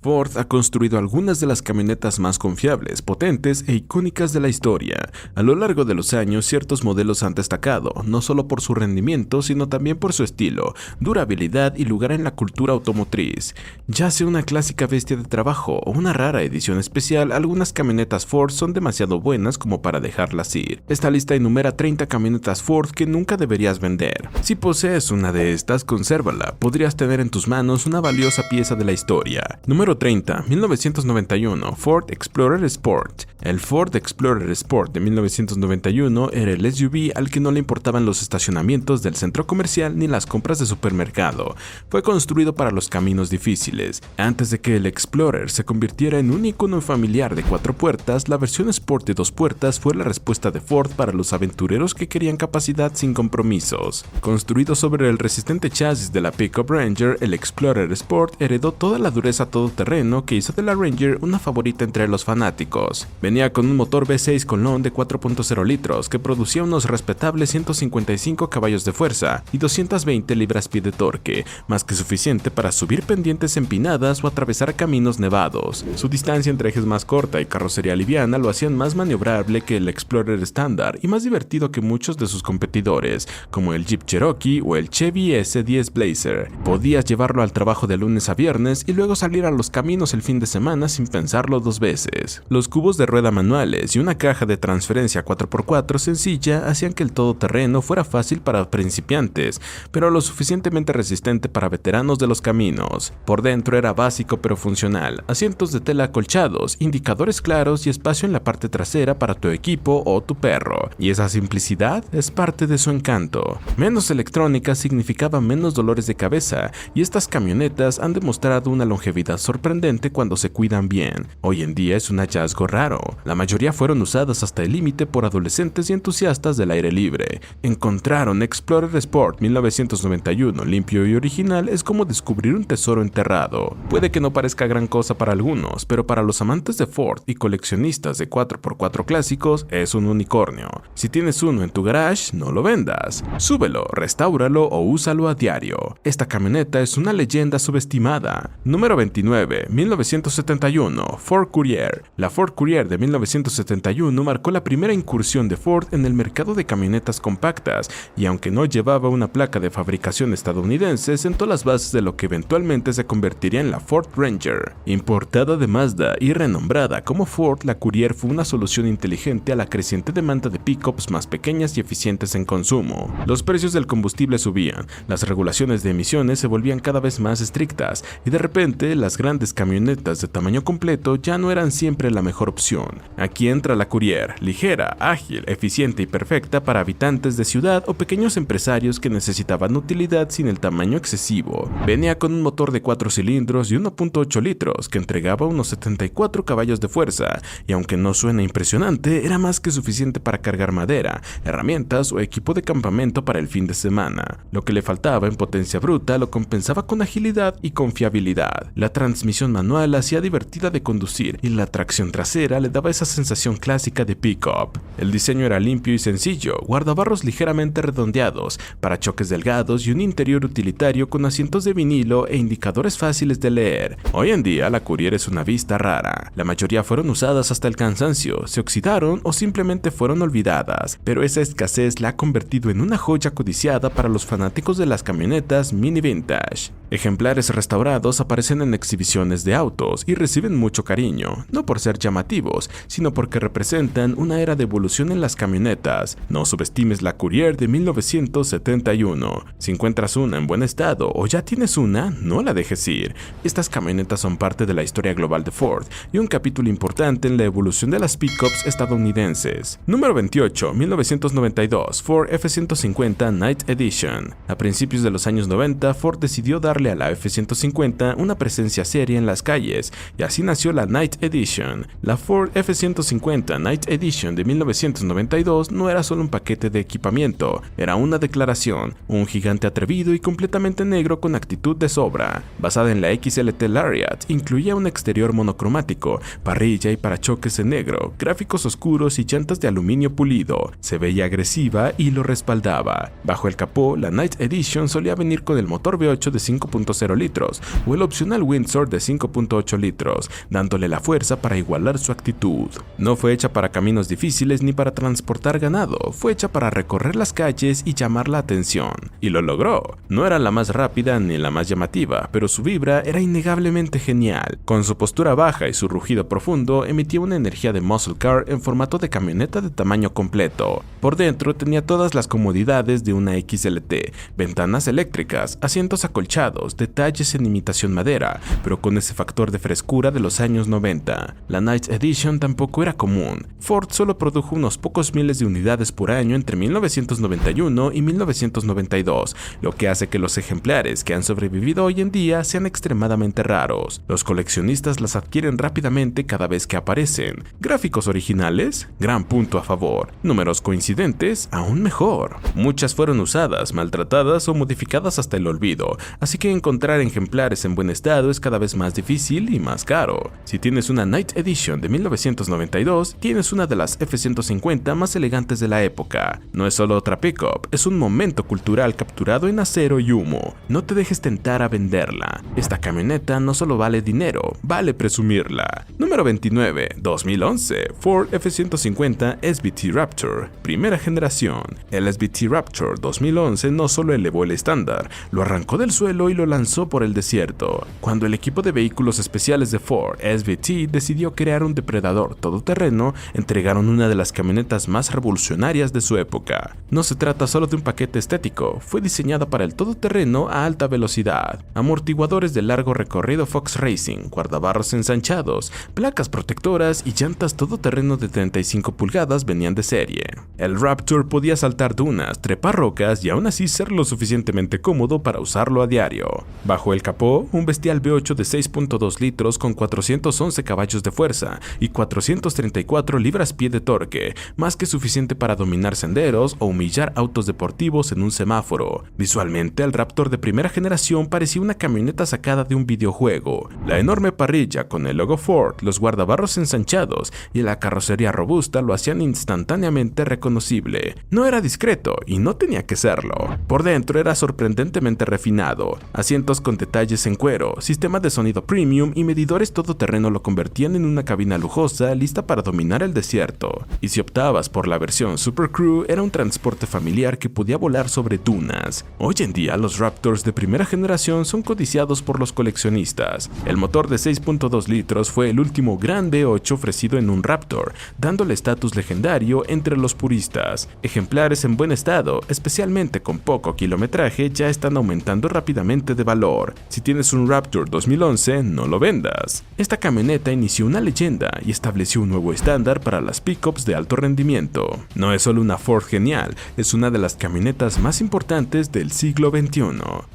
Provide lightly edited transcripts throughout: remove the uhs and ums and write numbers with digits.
Ford ha construido algunas de las camionetas más confiables, potentes e icónicas de la historia. A lo largo de los años, ciertos modelos han destacado, no solo por su rendimiento, sino también por su estilo, durabilidad y lugar en la cultura automotriz. Ya sea una clásica bestia de trabajo o una rara edición especial, algunas camionetas Ford son demasiado buenas como para dejarlas ir. Esta lista enumera 30 camionetas Ford que nunca deberías vender. Si posees una de estas, consérvala, podrías tener en tus manos una valiosa pieza de la historia. Número 30, 1991, Ford Explorer Sport. El Ford Explorer Sport de 1991 era el SUV al que no le importaban los estacionamientos del centro comercial ni las compras de supermercado. Fue construido para los caminos difíciles. Antes de que el Explorer se convirtiera en un icono familiar de 4 puertas, la versión Sport de 2 puertas fue la respuesta de Ford para los aventureros que querían capacidad sin compromisos. Construido sobre el resistente chasis de la Pickup Ranger, el Explorer Sport heredó toda la dureza todoterreno que hizo de la Ranger una favorita entre los fanáticos. Venía con un motor V6 Colón de 4.0 litros que producía unos respetables 155 caballos de fuerza y 220 libras-pie de torque, más que suficiente para subir pendientes empinadas o atravesar caminos nevados. Su distancia entre ejes más corta y carrocería liviana lo hacían más maniobrable que el Explorer estándar y más divertido que muchos de sus competidores, como el Jeep Cherokee o el Chevy S10 Blazer. Podías llevarlo al trabajo de lunes a viernes y luego salir a los caminos el fin de semana sin pensarlo 2 veces. Los cubos de rueda manuales y una caja de transferencia 4x4 sencilla hacían que el todoterreno fuera fácil para principiantes, pero lo suficientemente resistente para veteranos de los caminos. Por dentro era básico pero funcional, asientos de tela acolchados, indicadores claros y espacio en la parte trasera para tu equipo o tu perro, y esa simplicidad es parte de su encanto. Menos electrónica significaba menos dolores de cabeza, y estas camionetas han demostrado una longevidad sorprendente cuando se cuidan bien. Hoy en día es un hallazgo raro. La mayoría fueron usadas hasta el límite por adolescentes y entusiastas del aire libre. Encontrar un Explorer Sport 1991 limpio y original es como descubrir un tesoro enterrado. Puede que no parezca gran cosa para algunos, pero para los amantes de Ford y coleccionistas de 4x4 clásicos es un unicornio. Si tienes uno en tu garage, no lo vendas. Súbelo, restáuralo o úsalo a diario. Esta camioneta es una leyenda subestimada. Número 29, 1971, Ford Courier. La Ford Courier de 1971 marcó la primera incursión de Ford en el mercado de camionetas compactas y aunque no llevaba una placa de fabricación estadounidense, sentó las bases de lo que eventualmente se convertiría en la Ford Ranger. Importada de Mazda y renombrada como Ford, la Courier fue una solución inteligente a la creciente demanda de pickups más pequeñas y eficientes en consumo. Los precios del combustible subían, las regulaciones de emisiones se volvían cada vez más estrictas y de repente las grandes camionetas de tamaño completo ya no eran siempre la mejor opción. Aquí entra la Courier, ligera, ágil, eficiente y perfecta para habitantes de ciudad o pequeños empresarios que necesitaban utilidad sin el tamaño excesivo. Venía con un motor de 4 cilindros y 1.8 litros que entregaba unos 74 caballos de fuerza y aunque no suena impresionante, era más que suficiente para cargar madera, herramientas o equipo de campamento para el fin de semana. Lo que le faltaba en potencia bruta lo compensaba con agilidad y confiabilidad. La transmisión manual hacía divertida de conducir y la tracción trasera le daba esa sensación clásica de pick-up. El diseño era limpio y sencillo, guardabarros ligeramente redondeados, parachoques delgados y un interior utilitario con asientos de vinilo e indicadores fáciles de leer. Hoy en día la Courier es una vista rara. La mayoría fueron usadas hasta el cansancio, se oxidaron o simplemente fueron olvidadas, pero esa escasez la ha convertido en una joya codiciada para los fanáticos de las camionetas mini vintage. Ejemplares restaurados aparecen en exhibiciones de autos y reciben mucho cariño, no por ser llamativos, sino porque representan una era de evolución en las camionetas. No subestimes la Courier de 1971. Si encuentras una en buen estado o ya tienes una, no la dejes ir. Estas camionetas son parte de la historia global de Ford y un capítulo importante en la evolución de las pickups estadounidenses. Número 28, 1992, Ford F-150 Night Edition. A principios de los años 90, Ford decidió darle a la F-150 una presencia seria en las calles y así nació la Night Edition. La Ford F-150 Night Edition de 1992 no era solo un paquete de equipamiento, era una declaración, un gigante atrevido y completamente negro con actitud de sobra. Basada en la XLT Lariat, incluía un exterior monocromático, parrilla y parachoques en negro, gráficos oscuros y llantas de aluminio pulido. Se veía agresiva y lo respaldaba. Bajo el capó, la Night Edition solía venir con el motor V8 de 5 5.0 litros o el opcional Windsor de 5.8 litros, dándole la fuerza para igualar su actitud. No fue hecha para caminos difíciles ni para transportar ganado, fue hecha para recorrer las calles y llamar la atención. Y lo logró. No era la más rápida ni la más llamativa, pero su vibra era innegablemente genial. Con su postura baja y su rugido profundo, emitía una energía de muscle car en formato de camioneta de tamaño completo. Por dentro tenía todas las comodidades de una XLT, ventanas eléctricas, asientos acolchados, detalles en imitación madera, pero con ese factor de frescura de los años 90. La Night Edition tampoco era común. Ford solo produjo unos pocos miles de unidades por año entre 1991 y 1992, lo que hace que los ejemplares que han sobrevivido hoy en día sean extremadamente raros. Los coleccionistas las adquieren rápidamente cada vez que aparecen. Gráficos originales, gran punto a favor. Números coincidentes, aún mejor. Muchas fueron usadas, maltratadas o modificadas hasta el olvido, así que encontrar ejemplares en buen estado es cada vez más difícil y más caro. Si tienes una Night Edition de 1992, tienes una de las F-150 más elegantes de la época. No es solo otra pickup, es un momento cultural capturado en acero y humo. No te dejes tentar a venderla. Esta camioneta no solo vale dinero, vale presumirla. Número 29, 2011, Ford F-150 SVT Raptor, primera generación. El SVT Raptor 2011 no solo elevó el estándar, lo arrancó del suelo y lo lanzó por el desierto. Cuando el equipo de vehículos especiales de Ford, SVT, decidió crear un depredador todoterreno, entregaron una de las camionetas más revolucionarias de su época. No se trata solo de un paquete estético, fue diseñada para el todoterreno a alta velocidad, amortiguadores de largo recorrido Fox Racing, guardabarros ensanchados, placas protectoras y llantas todoterreno de 35 pulgadas venían de serie. El Raptor podía saltar dunas, trepar rocas y aún así ser lo suficientemente cómodo para usarlo a diario. Bajo el capó, un bestial V8 de 6.2 litros con 411 caballos de fuerza y 434 libras-pie de torque, más que suficiente para dominar senderos o humillar autos deportivos en un semáforo. Visualmente, el Raptor de primera generación parecía una camioneta sacada de un videojuego. La enorme parrilla con el logo Ford, los guardabarros ensanchados y la carrocería robusta lo hacían instantáneamente reconocible. No era discreto y no tenía que serlo. Por dentro era sorprendentemente refinado. Asientos con detalles en cuero, sistema de sonido premium y medidores todoterreno lo convertían en una cabina lujosa lista para dominar el desierto. Y si optabas por la versión Super Crew, era un transporte familiar que podía volar sobre dunas. Hoy en día los Raptors de primera generación son codiciados por los coleccionistas. El motor de 6.2 litros fue el último gran V8 ofrecido en un Raptor, dándole estatus legendario entre los puristas. Ejemplares en buen estado, especialmente con poco kilometraje, ya están aumentando rápidamente de valor. Si tienes un Raptor 2011, no lo vendas. Esta camioneta inició una leyenda y estableció un nuevo estándar para las pickups de alto rendimiento. No es solo una Ford genial, es una de las camionetas más importantes del siglo XXI.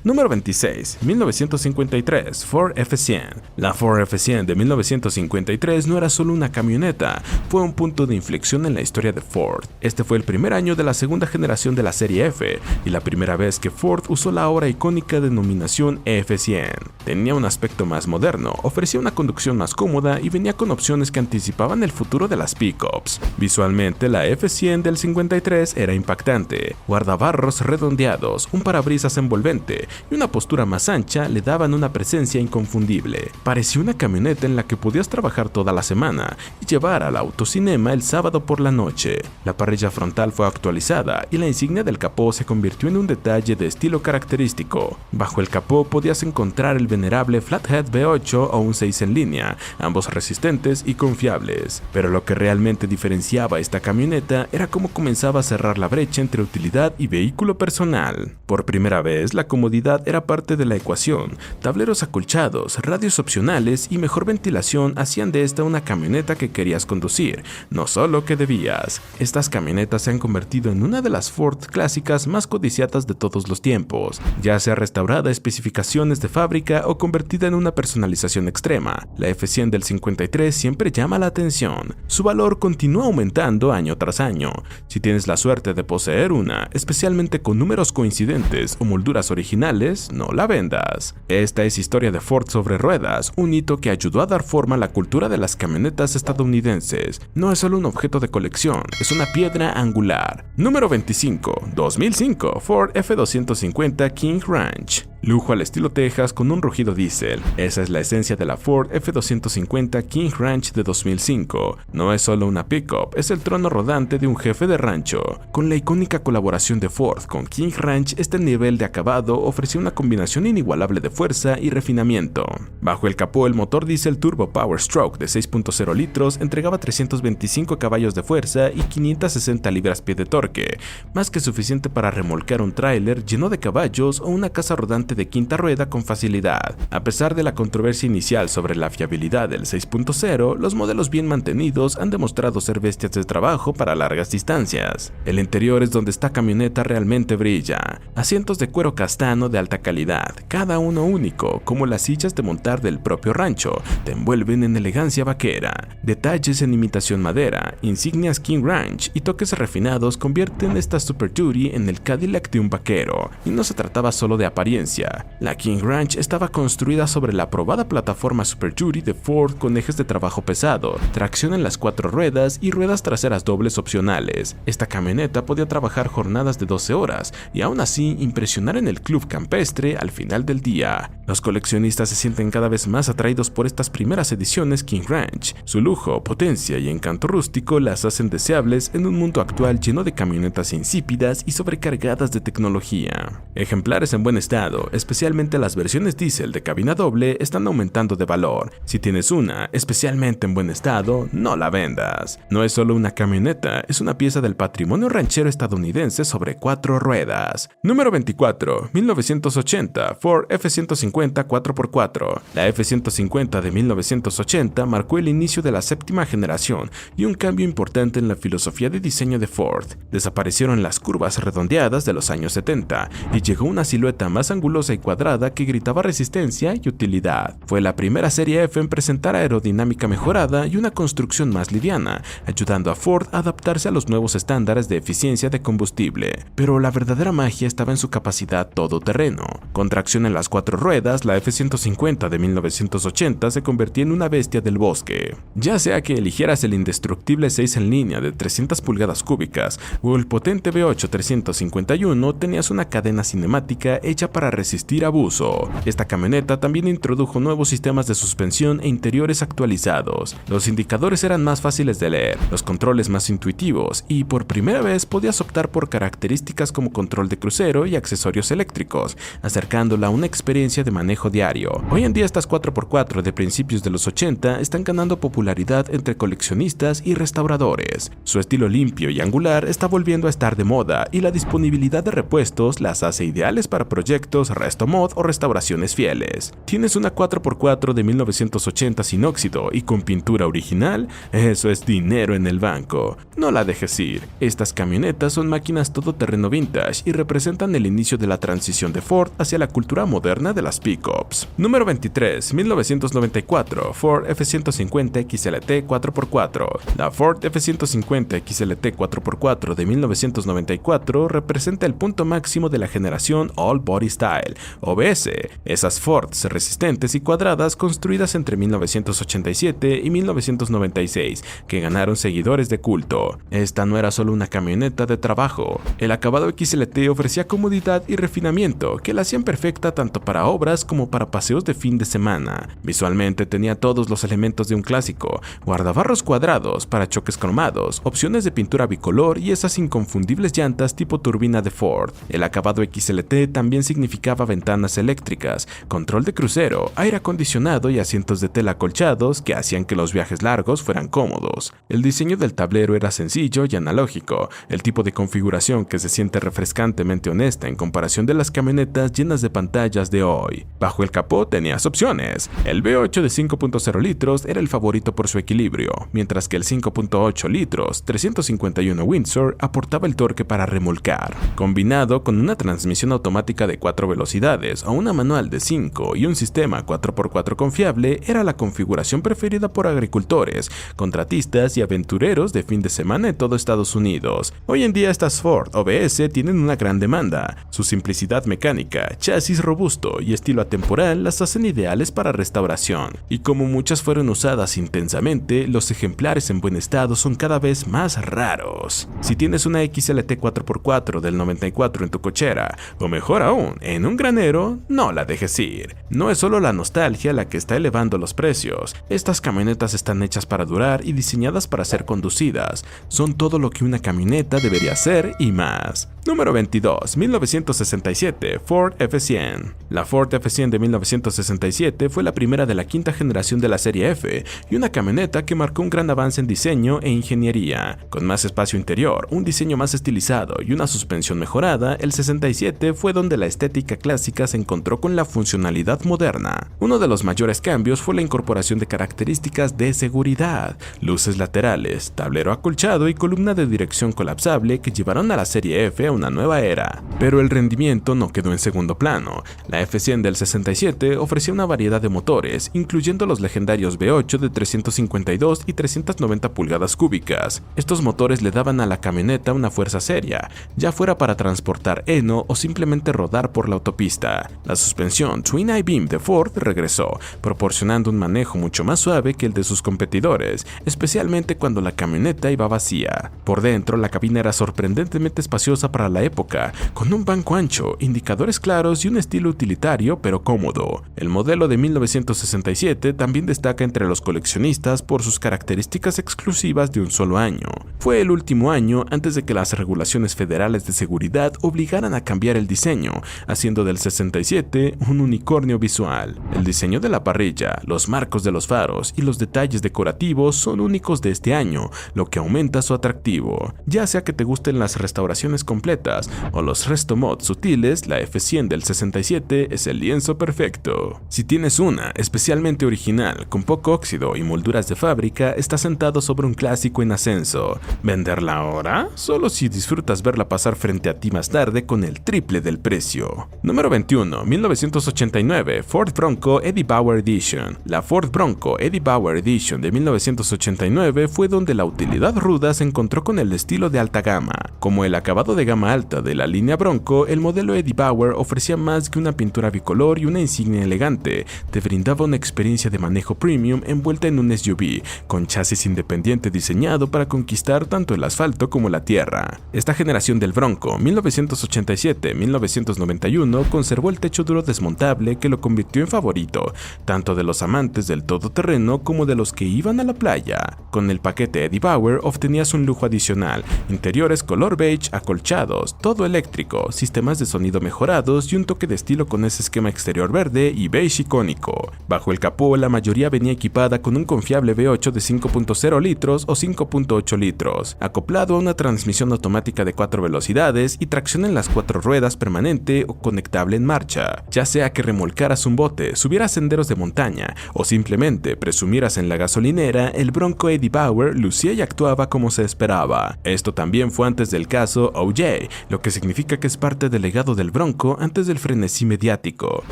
Número 26, 1953, Ford F-100. La Ford F-100 de 1953 no era solo una camioneta, fue un punto de inflexión en la historia de Ford. Este fue el primer año de la segunda generación de la serie F y la primera vez que Ford usó la ahora icónica denominación F-100. Tenía un aspecto más moderno, ofrecía una conducción más cómoda y venía con opciones que anticipaban el futuro de las pickups. Visualmente, la F-100 del 53 era impactante. Guardabarros redondeados, un parabrisas envolvente y una postura más ancha le daban una presencia inconfundible. Parecía una camioneta en la que podías trabajar toda la semana y llevar al autocinema el sábado por la noche. La parrilla frontal fue actualizada y la insignia del capó se convirtió en un detalle de estilo característico. Bajo el capó podías encontrar el venerable Flathead V8 o un 6 en línea, ambos resistentes y confiables. Pero lo que realmente diferenciaba esta camioneta era cómo comenzaba a cerrar la brecha entre utilidad y vehículo personal. Por primera vez, la comodidad era parte de la ecuación. Tableros acolchados, radios opcionales y mejor ventilación hacían de esta una camioneta que querías conducir, no solo que debías. Estas camionetas se han convertido en una de las Ford clásicas más codiciadas de todos los tiempos, ya sea restaurada a especificaciones de fábrica o convertida en una personalización extrema. La F-100 del 53 siempre llama la atención. Su valor continúa aumentando año tras año. Si tienes la suerte de poseer una, especialmente con números coincidentes o molduras originales, no la vendas. Esta es historia de Ford sobre ruedas, un hito que ayudó a dar forma a la cultura de las camionetas estadounidenses. No es solo un objeto de colección, es una piedra angular. Número 25, 2005, Ford F-250 King Ranch. Lujo al estilo Texas con un rugido diésel. Esa es la esencia de la Ford F-250 King Ranch de 2005. No es solo una pickup, es el trono rodante de un jefe de rancho. Con la icónica colaboración de Ford con King Ranch, este nivel de acabado ofrecía una combinación inigualable de fuerza y refinamiento. Bajo el capó, el motor diésel Turbo Power Stroke de 6.0 litros entregaba 325 caballos de fuerza y 560 libras-pie de torque, más que suficiente para remolcar un tráiler lleno de caballos o una casa rodante de quinta rueda con facilidad. A pesar de la controversia inicial sobre la fiabilidad del 6.0, los modelos bien mantenidos han demostrado ser bestias de trabajo para largas distancias. El interior es donde esta camioneta realmente brilla. Asientos de cuero castano de alta calidad, cada uno único, como las sillas de montar del propio rancho, te envuelven en elegancia vaquera. Detalles en imitación madera, insignias King Ranch y toques refinados convierten esta Super Duty en el Cadillac de un vaquero. Y no se trataba solo de apariencia. La King Ranch estaba construida sobre la aprobada plataforma Super Duty de Ford con ejes de trabajo pesado, tracción en las 4 ruedas y ruedas traseras dobles opcionales. Esta camioneta podía trabajar jornadas de 12 horas y aún así impresionar en el club campestre al final del día. Los coleccionistas se sienten cada vez más atraídos por estas primeras ediciones King Ranch. Su lujo, potencia y encanto rústico las hacen deseables en un mundo actual lleno de camionetas insípidas y sobrecargadas de tecnología. Ejemplares en buen estado, especialmente las versiones diésel de cabina doble, están aumentando de valor. Si tienes una, especialmente en buen estado, no la vendas. No es solo una camioneta, es una pieza del patrimonio ranchero estadounidense sobre 4 ruedas. Número 24. 1980 Ford F-150 4x4. La F-150 de 1980 marcó el inicio de la séptima generación y un cambio importante en la filosofía de diseño de Ford. Desaparecieron las curvas redondeadas de los años 70 y llegó una silueta más angulosa y cuadrada que gritaba resistencia y utilidad. Fue la primera serie F en presentar aerodinámica mejorada y una construcción más liviana, ayudando a Ford a adaptarse a los nuevos estándares de eficiencia de combustible. Pero la verdadera magia estaba en su capacidad todoterreno. Con tracción en las 4 ruedas, la F-150 de 1980 se convertía en una bestia del bosque. Ya sea que eligieras el indestructible 6 en línea de 300 pulgadas cúbicas o el potente V8 351, tenías una cadena cinemática hecha para resistir abuso. Esta camioneta también introdujo nuevos sistemas de suspensión e interiores actualizados. Los indicadores eran más fáciles de leer, los controles más intuitivos y por primera vez podías optar por características como control de crucero y accesorios eléctricos, acercándola a una experiencia de manejo diario. Hoy en día estas 4x4 de principios de los 80 están ganando popularidad entre coleccionistas y restauradores. Su estilo limpio y angular está volviendo a estar de moda y la disponibilidad de repuestos las hace ideales para proyectos resto mod o restauraciones fieles. ¿Tienes una 4x4 de 1980 sin óxido y con pintura original? Eso es dinero en el banco. No la dejes ir. Estas camionetas son máquinas todoterreno vintage y representan el inicio de la transición de Ford hacia la cultura moderna de las pickups. Número 23. 1994 Ford F-150 XLT 4x4. La Ford F-150 XLT 4x4 de 1994 representa el punto máximo de la generación All Body Style, OBS, esas Fords resistentes y cuadradas construidas entre 1987 y 1996, que ganaron seguidores de culto. Esta no era solo una camioneta de trabajo. El acabado XLT ofrecía comodidad y refinamiento que la hacían perfecta tanto para obras como para paseos de fin de semana. Visualmente tenía todos los elementos de un clásico: guardabarros cuadrados, parachoques cromados, opciones de pintura bicolor y esas inconfundibles llantas tipo turbina de Ford. El acabado XLT también significaba ventanas eléctricas, control de crucero, aire acondicionado y asientos de tela acolchados que hacían que los viajes largos fueran cómodos. El diseño del tablero era sencillo y analógico, el tipo de configuración que se siente refrescantemente honesta en comparación de las camionetas llenas de pantallas de hoy. Bajo el capó tenías opciones. El V8 de 5.0 litros era el favorito por su equilibrio, mientras que el 5.8 litros 351 Windsor aportaba el torque para remolcar. Combinado con una transmisión automática de 4 velocidades o una manual de 5 y un sistema 4x4 confiable, era la configuración preferida por agricultores, contratistas y aventureros de fin de semana en todo Estados Unidos. Hoy en día estas Ford OBS tienen una gran demanda. Su simplicidad mecánica, chasis robusto y estilo atemporal las hacen ideales para restauración. Y como muchas fueron usadas intensamente, los ejemplares en buen estado son cada vez más raros. Si tienes una XLT 4x4 del 94 en tu cochera, o mejor aún, en un granero, no la dejes ir. No es solo la nostalgia la que está elevando los precios. Estas camionetas están hechas para durar y diseñadas para ser conducidas. Son todo lo que una camioneta debería ser y más. Número 22. 1967. Ford F100. La Ford F100 de 1967 fue la primera de la quinta generación de la serie F y una camioneta que marcó un gran avance en diseño e ingeniería. Con más espacio interior, un diseño más estilizado y una suspensión mejorada, el 67 fue donde la estética clásica se encontró con la funcionalidad moderna. Uno de los mayores cambios fue la incorporación de características de seguridad, luces laterales, tablero acolchado y columna de dirección colapsable que llevaron a la serie F a una nueva era. Pero el rendimiento no quedó en segundo plano. La F100 del 67 ofrecía una variedad de motores, incluyendo los legendarios V8 de 352 y 390 pulgadas cúbicas. Estos motores le daban a la camioneta una fuerza seria, ya fuera para transportar heno o simplemente rodar por la autopista. La suspensión Twin I-Beam de Ford regresó, proporcionando un manejo mucho más suave que el de sus competidores, especialmente cuando la camioneta iba vacía. Por dentro, la cabina era sorprendentemente espaciosa para la época, con un banco ancho, indicadores claros y un estilo utilitario pero cómodo. El modelo de 1967 también destaca entre los coleccionistas por sus características exclusivas de un solo año. Fue el último año antes de que las regulaciones federales de seguridad obligaran a cambiar el diseño, haciendo del 67 un unicornio visual. El diseño de la parrilla, los marcos de los faros y los detalles decorativos son únicos de este año, lo que aumenta su atractivo. Ya sea que te gusten las restauraciones completas o los resto mods sutiles, la F100 del 67 es el lienzo perfecto. Si tienes una especialmente original, con poco óxido y molduras de fábrica, está sentado sobre un clásico en ascenso. ¿Venderla ahora? Solo si disfrutas verla pasar frente a ti más tarde con el triple del precio. Número 21. 1989. Ford Bronco Eddie Bauer Edition. La Ford Bronco Eddie Bauer Edition de 1989 fue donde la utilidad ruda se encontró con el estilo de alta gama. Como el acabado de gama alta de la línea Bronco, el modelo Eddie Bauer ofrecía más que una pintura bicolor y una insignia elegante. Te brindaba una experiencia de manejo premium envuelta en un SUV, con chasis independiente diseñado para conquistar tanto el asfalto como la tierra. Esta generación del Bronco 1987-1991 conservó el techo duro desmontable que lo convirtió en favorito, tanto de los amantes del todoterreno como de los que iban a la playa. Con el paquete Eddie Bauer obtenías un lujo adicional, interiores color beige acolchados, todo eléctrico, sistemas de sonido mejorados y un toque de estilo con ese esquema exterior verde y beige icónico. Bajo el capó, la mayoría venía equipada con un confiable V8 de 5.0 litros o 5.8 litros, acoplado a una transmisión automática de 4 velocidades y tracción en las 4 ruedas permanente o conectable en marcha. Ya sea que remolcaras un bote, subieras senderos de montaña o simplemente presumieras en la gasolinera, el Bronco Eddie Bauer lucía y actuaba como se esperaba. Esto también fue antes del caso OJ, lo que significa que es parte del legado del Bronco antes del frenesí mediático.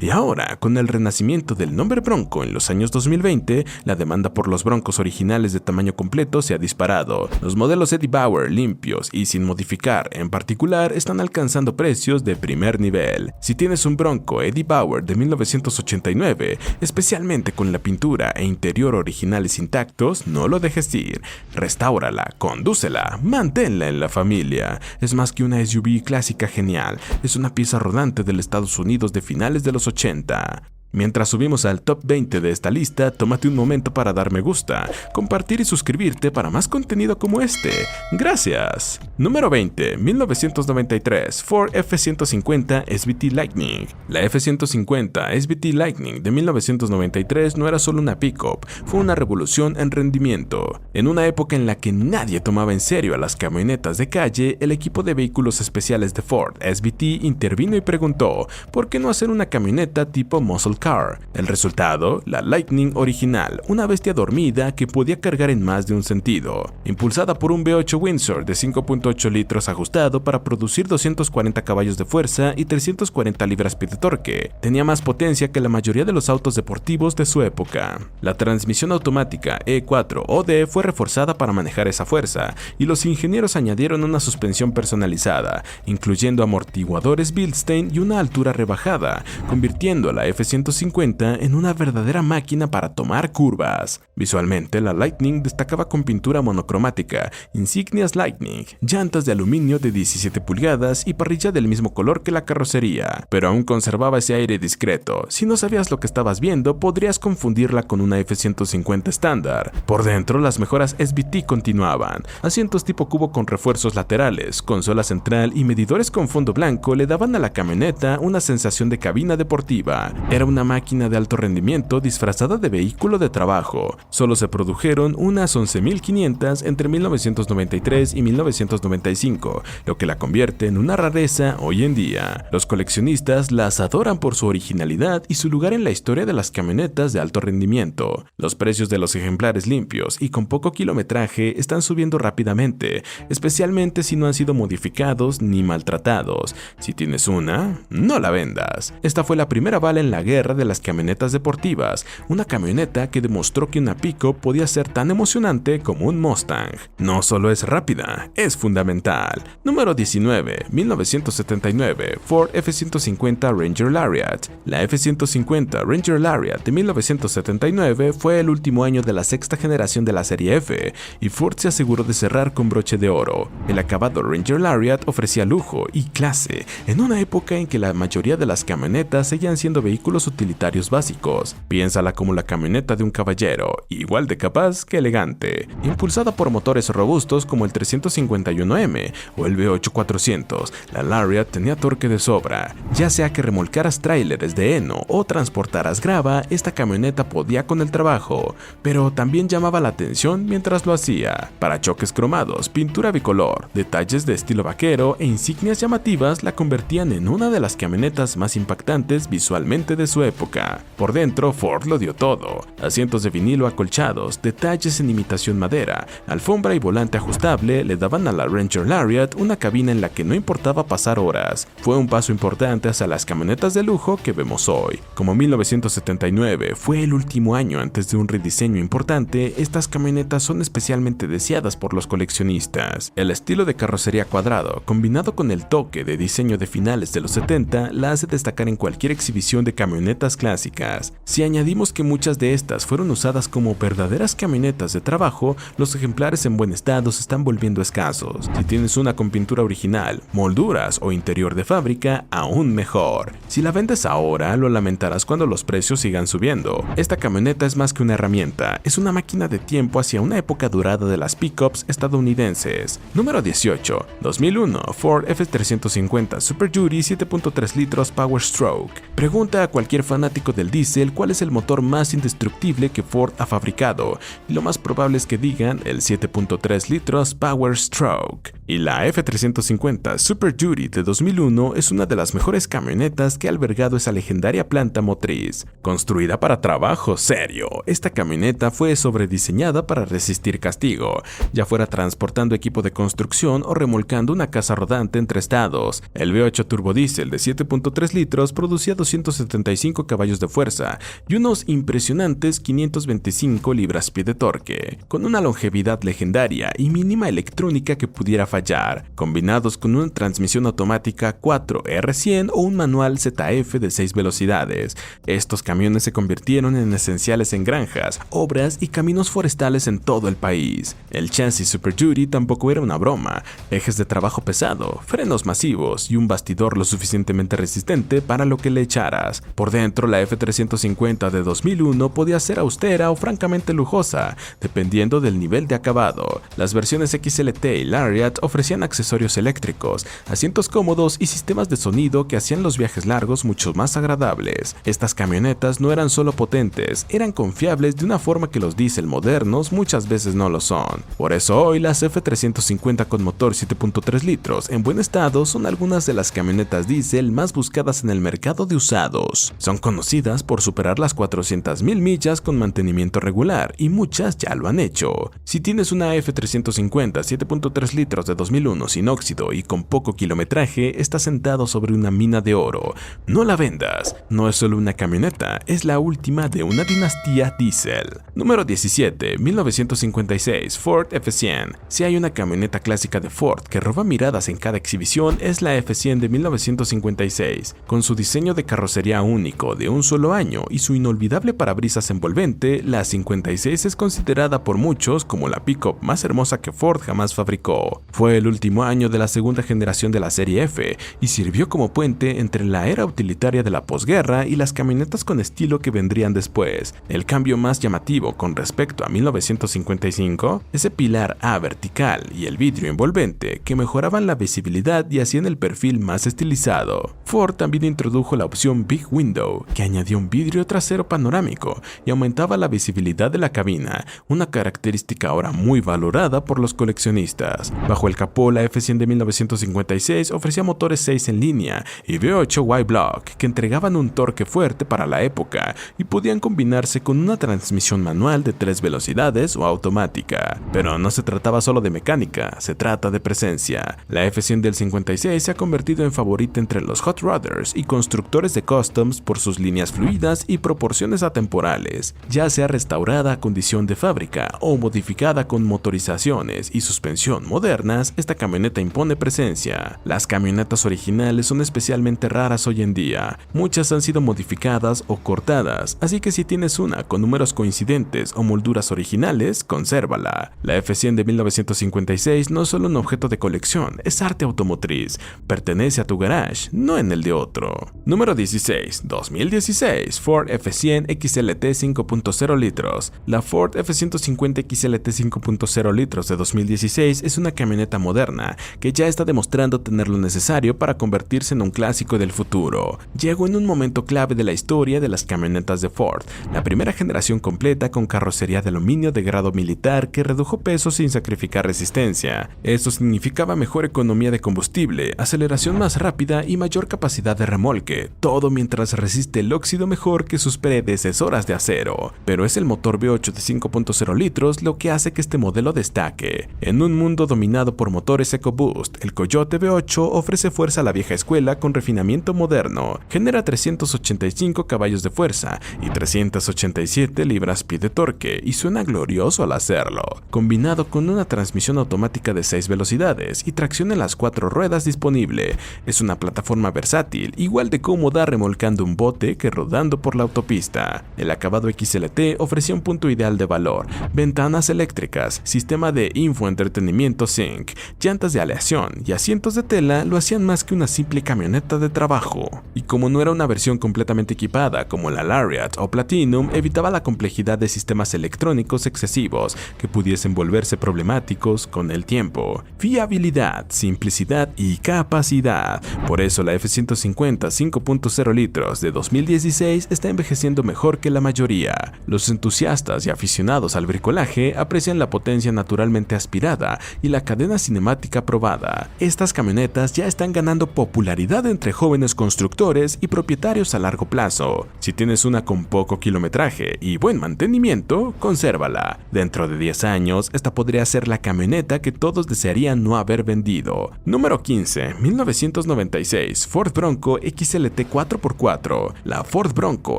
Y ahora, con el renacimiento del nombre Bronco en los años 2020, la demanda por los Broncos originales de tamaño completo se ha disparado. Los modelos Eddie Bauer limpios y sin modificar en particular están alcanzando precios de primer nivel. Si tienes un Bronco Eddie Bauer de 1989, especialmente con la pintura e interior originales intactos, no lo dejes ir. Restáurala, condúcela, manténla en la familia. Es más que una SUV clásica genial, es una pieza rodante del Estados Unidos de finales de los 80. Mientras subimos al top 20 de esta lista, tómate un momento para dar me gusta, compartir y suscribirte para más contenido como este. ¡Gracias! Número 20. 1993. Ford F-150 SVT Lightning. La F-150 SVT Lightning de 1993 no era solo una pickup, fue una revolución en rendimiento. En una época en la que nadie tomaba en serio a las camionetas de calle, el equipo de vehículos especiales de Ford SVT intervino y preguntó, ¿por qué no hacer una camioneta tipo muscle car? El resultado, la Lightning original, una bestia dormida que podía cargar en más de un sentido. Impulsada por un V8 Windsor de 5.8 litros ajustado para producir 240 caballos de fuerza y 340 libras-pie de torque, tenía más potencia que la mayoría de los autos deportivos de su época. La transmisión automática E4OD fue reforzada para manejar esa fuerza, y los ingenieros añadieron una suspensión personalizada, incluyendo amortiguadores Bilstein y una altura rebajada, convirtiendo a la F-150 F-150 en una verdadera máquina para tomar curvas. Visualmente, la Lightning destacaba con pintura monocromática, insignias Lightning, llantas de aluminio de 17 pulgadas y parrilla del mismo color que la carrocería, pero aún conservaba ese aire discreto. Si no sabías lo que estabas viendo, podrías confundirla con una F-150 estándar. Por dentro, las mejoras SVT continuaban. Asientos tipo cubo con refuerzos laterales, consola central y medidores con fondo blanco le daban a la camioneta una sensación de cabina deportiva. Era una máquina de alto rendimiento disfrazada de vehículo de trabajo. Solo se produjeron unas 11.500 entre 1993 y 1995, lo que la convierte en una rareza hoy en día. Los coleccionistas las adoran por su originalidad y su lugar en la historia de las camionetas de alto rendimiento. Los precios de los ejemplares limpios y con poco kilometraje están subiendo rápidamente, especialmente si no han sido modificados ni maltratados. Si tienes una, no la vendas. Esta fue la primera bala en la guerra de las camionetas deportivas, una camioneta que demostró que una pickup podía ser tan emocionante como un Mustang. No solo es rápida, es fundamental. Número 19, 1979, Ford F-150 Ranger Lariat. La F-150 Ranger Lariat de 1979 fue el último año de la sexta generación de la serie F, y Ford se aseguró de cerrar con broche de oro. El acabado Ranger Lariat ofrecía lujo y clase, en una época en que la mayoría de las camionetas seguían siendo vehículos utilitarios básicos. Piénsala como la camioneta de un caballero, igual de capaz que elegante. Impulsada por motores robustos como el 351M o el V8-400, la Lariat tenía torque de sobra. Ya sea que remolcaras tráileres de heno o transportaras grava, esta camioneta podía con el trabajo, pero también llamaba la atención mientras lo hacía. Parachoques cromados, pintura bicolor, detalles de estilo vaquero e insignias llamativas la convertían en una de las camionetas más impactantes visualmente de su época. Por dentro, Ford lo dio todo: asientos de vinilo acolchados, detalles en imitación madera, alfombra y volante ajustable le daban a la Ranger Lariat una cabina en la que no importaba pasar horas. Fue un paso importante hacia las camionetas de lujo que vemos hoy. Como 1979 fue el último año antes de un rediseño importante, estas camionetas son especialmente deseadas por los coleccionistas. El estilo de carrocería cuadrado, combinado con el toque de diseño de finales de los 70, la hace destacar en cualquier exhibición de camionetas clásicas. Si añadimos que muchas de estas fueron usadas como verdaderas camionetas de trabajo, los ejemplares en buen estado se están volviendo escasos. Si tienes una con pintura original, molduras o interior de fábrica, aún mejor. Si la vendes ahora, lo lamentarás cuando los precios sigan subiendo. Esta camioneta es más que una herramienta, es una máquina de tiempo hacia una época dorada de las pickups estadounidenses. Número 18, 2001, Ford F-350 Super Duty 7.3 litros Power Stroke. Pregunta a cualquier fanático del diésel cuál es el motor más indestructible que Ford ha fabricado, y lo más probable es que digan el 7.3 litros Power Stroke. Y la F-350 Super Duty de 2001 es una de las mejores camionetas que ha albergado esa legendaria planta motriz. Construida para trabajo serio, esta camioneta fue sobrediseñada para resistir castigo, ya fuera transportando equipo de construcción o remolcando una casa rodante entre estados. El V8 turbodiesel de 7.3 litros producía 275 caballos de fuerza y unos impresionantes 525 libras-pie de torque, con una longevidad legendaria y mínima electrónica que pudiera fallar, combinados con una transmisión automática 4R100 o un manual ZF de 6 velocidades. Estos camiones se convirtieron en esenciales en granjas, obras y caminos forestales en todo el país. El chasis Super Duty tampoco era una broma: ejes de trabajo pesado, frenos masivos y un bastidor lo suficientemente resistente para lo que le echaras. Por dentro, la F-350 de 2001 podía ser austera o francamente lujosa, dependiendo del nivel de acabado. Las versiones XLT y Lariat ofrecían accesorios eléctricos, asientos cómodos y sistemas de sonido que hacían los viajes largos mucho más agradables. Estas camionetas no eran solo potentes, eran confiables de una forma que los diésel modernos muchas veces no lo son. Por eso hoy las F-350 con motor 7.3 litros en buen estado son algunas de las camionetas diésel más buscadas en el mercado de usados. Son conocidas por superar las 400.000 millas con mantenimiento regular, y muchas ya lo han hecho. Si tienes una F-350 7.3 litros de 2001 sin óxido y con poco kilometraje, estás sentado sobre una mina de oro. No la vendas. No es solo una camioneta, es la última de una dinastía diésel. Número 17, 1956, Ford F-100. Si hay una camioneta clásica de Ford que roba miradas en cada exhibición, es la F-100 de 1956. Con su diseño de carrocería único único de un solo año y su inolvidable parabrisas envolvente, la 56 es considerada por muchos como la pick-up más hermosa que Ford jamás fabricó. Fue el último año de la segunda generación de la serie F y sirvió como puente entre la era utilitaria de la posguerra y las camionetas con estilo que vendrían después. El cambio más llamativo con respecto a 1955, ese pilar A vertical y el vidrio envolvente que mejoraban la visibilidad y hacían el perfil más estilizado. Ford también introdujo la opción Big Window, que añadía un vidrio trasero panorámico y aumentaba la visibilidad de la cabina, una característica ahora muy valorada por los coleccionistas. Bajo el capó, la F100 de 1956 ofrecía motores 6 en línea y V8 Y-Block que entregaban un torque fuerte para la época y podían combinarse con una transmisión manual de 3 velocidades o automática. Pero no se trataba solo de mecánica, se trata de presencia. La F100 del 56 se ha convertido en favorita entre los hot rodders y constructores de customs por sus líneas fluidas y proporciones atemporales. Ya sea restaurada a condición de fábrica o modificada con motorizaciones y suspensión modernas, esta camioneta impone presencia. Las camionetas originales son especialmente raras hoy en día. Muchas han sido modificadas o cortadas, así que si tienes una con números coincidentes o molduras originales, consérvala. La F100 de 1956 no es solo un objeto de colección, es arte automotriz. Pertenece a tu garage, no en el de otro. Número 16. 2016 Ford F100 XLT 5.0 litros. La Ford F150 XLT 5.0 litros de 2016 es una camioneta moderna que ya está demostrando tener lo necesario para convertirse en un clásico del futuro. Llegó en un momento clave de la historia de las camionetas de Ford, la primera generación completa con carrocería de aluminio de grado militar que redujo peso sin sacrificar resistencia. Esto significaba mejor economía de combustible, aceleración más rápida y mayor capacidad de remolque, todo mientras resiste el óxido mejor que sus predecesoras de acero. Pero es el motor V8 de 5.0 litros lo que hace que este modelo destaque. En un mundo dominado por motores EcoBoost, el Coyote V8 ofrece fuerza a la vieja escuela con refinamiento moderno, genera 385 caballos de fuerza y 387 libras-pie de torque y suena glorioso al hacerlo, combinado con una transmisión automática de 6 velocidades y tracción en las 4 ruedas disponible. Es una plataforma versátil, igual de cómoda remolcando un bote que rodando por la autopista. El acabado XLT ofrecía un punto ideal de valor, ventanas eléctricas, sistema de infoentretenimiento Sync, llantas de aleación y asientos de tela lo hacían más que una simple camioneta de trabajo. Y como no era una versión completamente equipada como la Lariat o Platinum, evitaba la complejidad de sistemas electrónicos excesivos que pudiesen volverse problemáticos con el tiempo. Fiabilidad, simplicidad y capacidad. Por eso la F150 5.0 litros de 2016 está envejeciendo mejor que la mayoría. Los entusiastas y aficionados al bricolaje aprecian la potencia naturalmente aspirada y la cadena cinemática probada. Estas camionetas ya están ganando popularidad entre jóvenes constructores y propietarios a largo plazo. Si tienes una con poco kilometraje y buen mantenimiento, consérvala. Dentro de 10 años, esta podría ser la camioneta que todos desearían no haber vendido. Número 15. 1996 Ford Bronco XLT 4x4. La Ford Bronco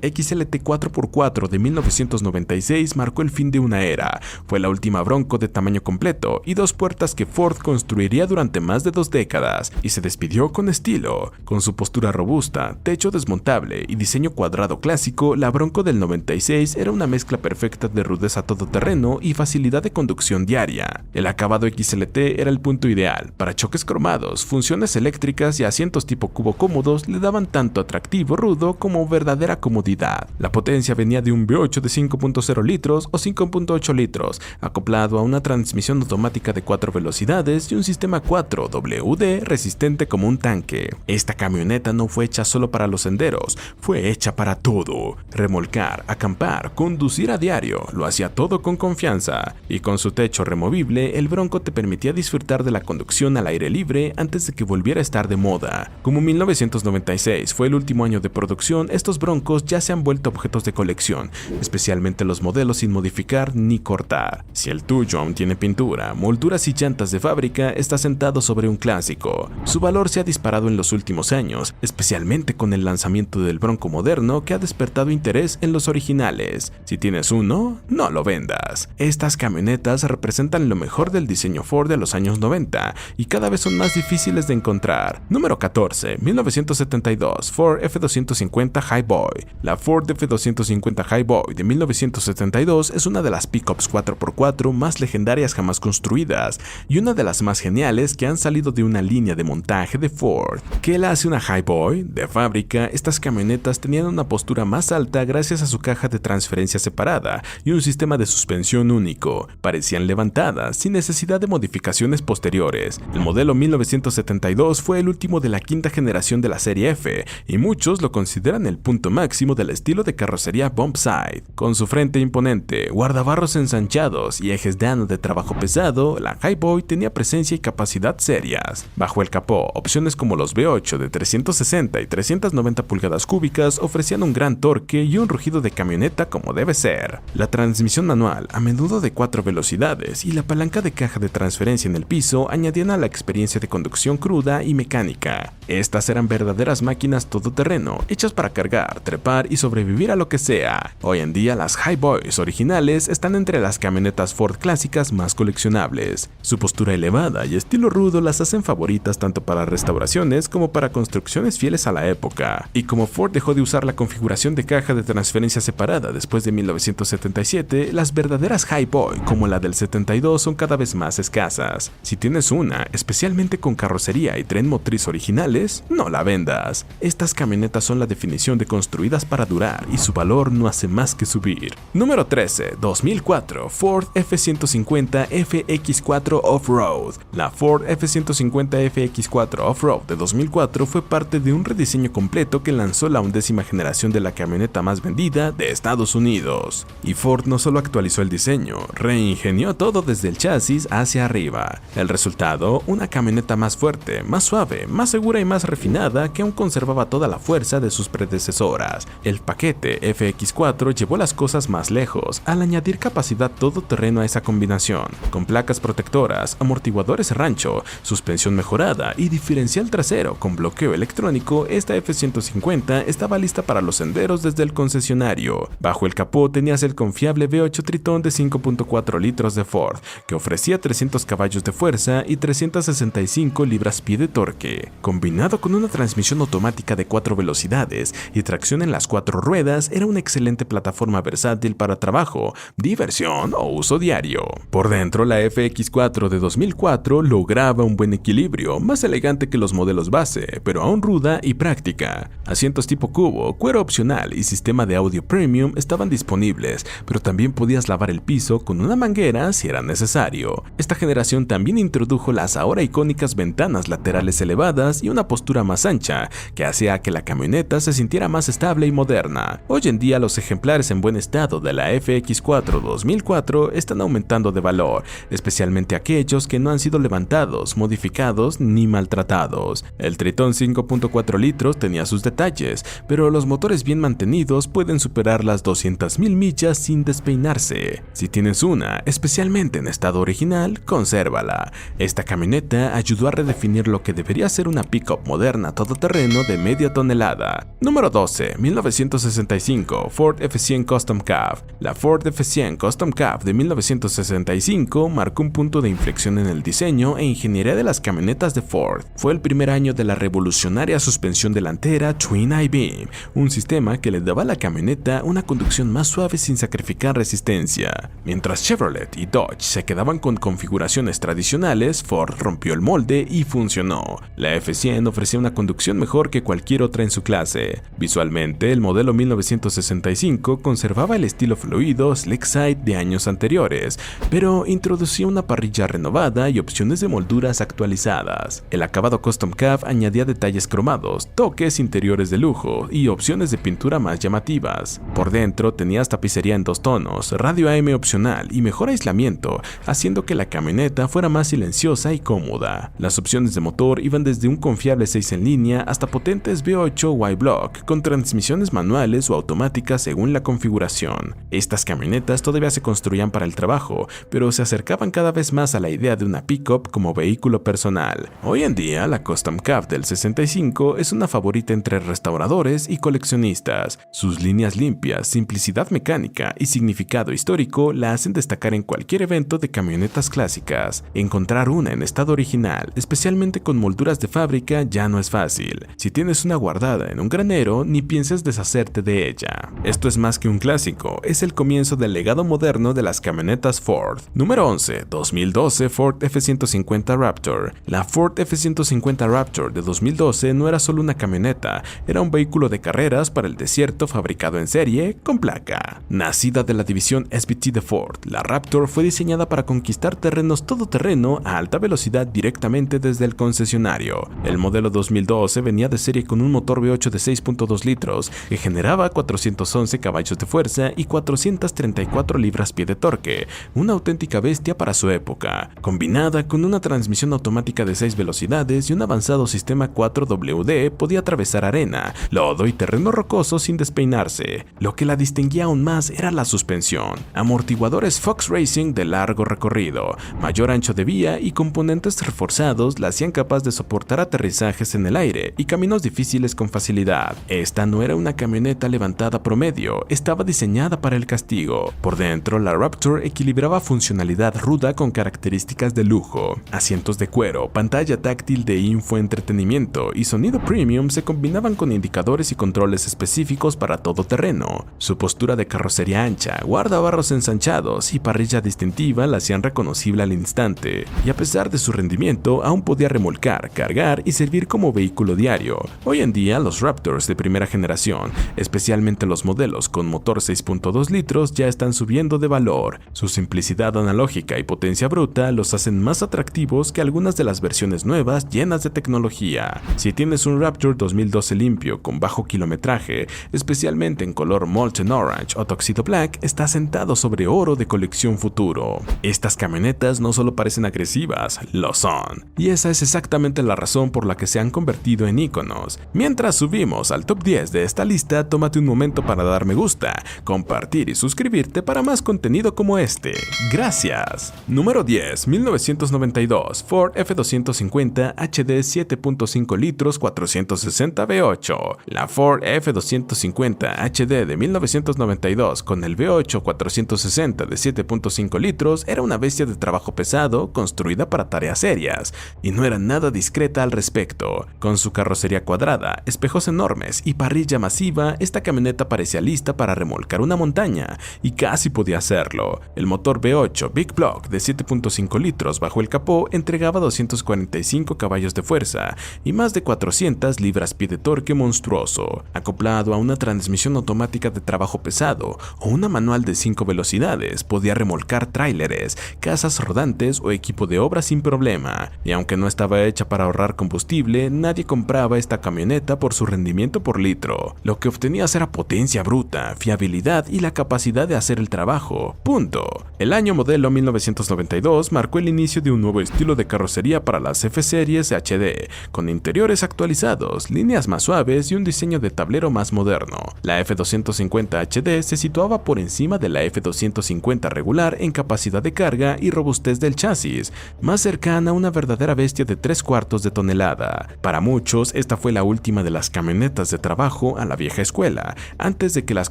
XLT 4x4 de 1996 marcó el fin de una era. Fue la última Bronco de tamaño completo y 2 puertas que Ford construiría durante más de 2 décadas y se despidió con estilo. Con su postura robusta, techo desmontable y diseño cuadrado clásico, la Bronco del 96 era una mezcla perfecta de rudeza todoterreno y facilidad de conducción diaria. El acabado XLT era el punto ideal. Para choques cromados, funciones eléctricas y asientos tipo cubo cómodos le daban tanto atractivo rudo como verdadera comodidad. La potencia venía de un V8 de 5.0 litros o 5.8 litros, acoplado a una transmisión automática de 4 velocidades y un sistema 4WD resistente como un tanque. Esta camioneta no fue hecha solo para los senderos, fue hecha para todo. Remolcar, acampar, conducir a diario, lo hacía todo con confianza. Y con su techo removible, el Bronco te permitía disfrutar de la conducción al aire libre antes de que volviera a estar de moda. Como 1996 fue el último año de producción, estos Broncos ya se han vuelto objetos de colección, especialmente los modelos sin modificar ni cortar. Si el tuyo aún tiene pintura, molduras y llantas de fábrica, está sentado sobre un clásico. Su valor se ha disparado en los últimos años, especialmente con el lanzamiento del Bronco moderno que ha despertado interés en los originales. Si tienes uno, no lo vendas. Estas camionetas representan lo mejor del diseño Ford de los años 90 y cada vez son más difíciles de encontrar. Número 14. 1972 Ford F250 F-250 Highboy. La Ford F-250 Highboy de 1972 es una de las pickups 4x4 más legendarias jamás construidas y una de las más geniales que han salido de una línea de montaje de Ford. ¿Qué la hace una Highboy? De fábrica, estas camionetas tenían una postura más alta gracias a su caja de transferencia separada y un sistema de suspensión único. Parecían levantadas, sin necesidad de modificaciones posteriores. El modelo 1972 fue el último de la quinta generación de la serie F, y muchos lo consideran el punto máximo del estilo de carrocería bumpside. Con su frente imponente, guardabarros ensanchados y ejes de ano de trabajo pesado, la Highboy tenía presencia y capacidad serias. Bajo el capó, opciones como los V8 de 360 y 390 pulgadas cúbicas ofrecían un gran torque y un rugido de camioneta como debe ser. La transmisión manual, a menudo de 4 velocidades, y la palanca de caja de transferencia en el piso añadían a la experiencia de conducción cruda y mecánica. Estas eran verdaderas máquinas todoterreno, hechas para cargar, trepar y sobrevivir a lo que sea. Hoy en día las Highboys originales están entre las camionetas Ford clásicas más coleccionables. Su postura elevada y estilo rudo las hacen favoritas tanto para restauraciones como para construcciones fieles a la época. Y como Ford dejó de usar la configuración de caja de transferencia separada después de 1977, las verdaderas Highboy como la del 72 son cada vez más escasas. Si tienes una, especialmente con carrocería y tren motriz originales, no la vendas. Estas camionetas son la definición de construidas para durar y su valor no hace más que subir. Número 13, 2004, Ford F-150 FX4 Off-Road. La Ford F-150 FX4 Off-Road de 2004 fue parte de un rediseño completo que lanzó la 11ª generación de la camioneta más vendida de Estados Unidos. Y Ford no solo actualizó el diseño, reingenió todo desde el chasis hacia arriba. El resultado, una camioneta más fuerte, más suave, más segura y más refinada que aún conservaba toda la fuerza de sus predecesoras. El paquete FX4 llevó las cosas más lejos al añadir capacidad todoterreno a esa combinación, con placas protectoras, amortiguadores rancho, suspensión mejorada y diferencial trasero con bloqueo electrónico. Esta F-150 estaba lista para los senderos desde el concesionario. Bajo el capó tenías el confiable V8 Triton de 5.4 litros de Ford, que ofrecía 300 caballos de fuerza y 365 libras-pie de torque. Combinado con una transmisión automática de 4 velocidades y tracción en las 4 ruedas, era una excelente plataforma versátil para trabajo, diversión o uso diario. Por dentro, la FX4 de 2004 lograba un buen equilibrio, más elegante que los modelos base, pero aún ruda y práctica. Asientos tipo cubo, cuero opcional y sistema de audio premium estaban disponibles, pero también podías lavar el piso con una manguera si era necesario. Esta generación también introdujo las ahora icónicas ventanas laterales elevadas y una postura más ancha, que hacía que la camioneta se sintiera más estable y moderna. Hoy en día los ejemplares en buen estado de la FX4 2004 están aumentando de valor, especialmente aquellos que no han sido levantados, modificados ni maltratados. El Triton 5.4 litros tenía sus detalles, pero los motores bien mantenidos pueden superar las 200.000 millas sin despeinarse. Si tienes una, especialmente en estado original, consérvala. Esta camioneta ayudó a redefinir lo que debería ser una pickup moderna todoterreno de media tonelada. Número 12, 1965, Ford F100 Custom Cab. La Ford F100 Custom Cab de 1965 marcó un punto de inflexión en el diseño e ingeniería de las camionetas de Ford. Fue el primer año de la revolucionaria suspensión delantera Twin I-Beam, un sistema que le daba a la camioneta una conducción más suave sin sacrificar resistencia. Mientras Chevrolet y Dodge se quedaban con configuraciones tradicionales, Ford rompió el molde y funcionó. La F100 ofrecía una conducción mejor que cualquier otra en su clase. Visualmente, el modelo 1965 conservaba el estilo fluido slick side de años anteriores, pero introducía una parrilla renovada y opciones de molduras actualizadas. El acabado Custom Cab añadía detalles cromados, toques interiores de lujo y opciones de pintura más llamativas. Por dentro tenías tapicería en 2 tonos, radio AM opcional y mejor aislamiento, haciendo que la camioneta fuera más silenciosa y cómoda. Las opciones de motor iban desde un confiable 6 en línea hasta potentes V8 Y-Block con transmisiones manuales o automáticas según la configuración. Estas camionetas todavía se construían para el trabajo, pero se acercaban cada vez más a la idea de una pickup como vehículo personal. Hoy en día, la Custom Cab del 65 es una favorita entre restauradores y coleccionistas. Sus líneas limpias, simplicidad mecánica y significado histórico la hacen destacar en cualquier evento de camionetas clásicas. Encontrar una en estado original, especialmente con molduras de fábrica, ya no es fácil. Si tienes una guardada en un granero ni pienses deshacerte de ella. Esto es más que un clásico, es el comienzo del legado moderno de las camionetas Ford. Número 11. 2012 Ford F-150 Raptor. La Ford F-150 Raptor de 2012 no era solo una camioneta, era un vehículo de carreras para el desierto fabricado en serie con placa. Nacida de la división SVT de Ford, la Raptor fue diseñada para conquistar terrenos todoterreno a alta velocidad directamente desde el concesionario. El modelo 2012 venía de serie con un motor V8 de 6.2 litros que generaba 411 caballos de fuerza y 434 libras-pie de torque, una auténtica bestia para su época, combinada con una transmisión automática de 6 velocidades y un avanzado sistema 4WD. Podía atravesar arena, lodo y terreno rocoso sin despeinarse. Lo que la distinguía aún más era la suspensión, amortiguadores Fox Racing de largo recorrido, mayor ancho de vía y componentes reforzados la hacían capaz de soportar aterrizajes en el aire y caminos difíciles con facilidad. Esta no era una camioneta levantada promedio, estaba diseñada para el castigo. Por dentro, la Raptor equilibraba funcionalidad ruda con características de lujo. Asientos de cuero, pantalla táctil de infoentretenimiento y sonido premium se combinaban con indicadores y controles específicos para todo terreno. Su postura de carrocería ancha, guardabarros ensanchados y parrilla distintiva la hacían reconocible al instante, y a pesar de su rendimiento, aún podía remolcar, cargar y servir como vehículo diario. Hoy en día, los Raptors de primera generación, especialmente los modelos con motor 6.2 litros, ya están subiendo de valor. Su simplicidad analógica y potencia bruta los hacen más atractivos que algunas de las versiones nuevas llenas de tecnología. Si tienes un Raptor 2012 limpio con bajo kilometraje, especialmente en color Molten Orange o Tuxedo Black, está sentado sobre oro de colección futuro. Estas camionetas no solo parecen agresivas, lo son. Y esa es exactamente la razón por la que se han convertido en íconos. Mientras subimos al top 10 de esta lista, tómate un momento para dar me gusta, compartir y suscribirte para más contenido como este. Gracias. Número 10. 1992 Ford F-250 HD 7.5 litros 460 V8. La Ford F-250 HD de 1992 con el V8 460 de 7.5 litros era una bestia de trabajo pesado construida para tareas serias, y no era nada discreta al respecto. Con su carrocería cuadrada, espejos enormes y parrilla masiva, esta camioneta parecía lista para remolcar una montaña, y casi podía hacerlo. El motor V8 Big Block de 7.5 litros bajo el capó entregaba 245 caballos de fuerza y más de 400 libras-pie de torque monstruoso, acoplado a una transmisión automática de trabajo pesado o una manual de 5 velocidades. Podía remolcar tráileres, casas rodantes o equipo de obra sin problema, y aunque no estaba hecha para ahorrar combustible, nadie compraba esta camioneta por su rendimiento por litro. Lo que obtenías era potencia bruta, fiabilidad y la capacidad de hacer el trabajo. Punto. El año modelo 1992 marcó el inicio de un nuevo estilo de carrocería para las F-Series HD, con interiores actualizados, líneas más suaves y un diseño de tablero más moderno. La F-250 HD se situaba por encima de la F-250 regular en capacidad de carga y robustez del chasis, más cercana a una verdadera bestia de 3/4 de tonelada. Para muchos, esta fue la última de las camionetas de trabajo a la vieja escuela, antes de que las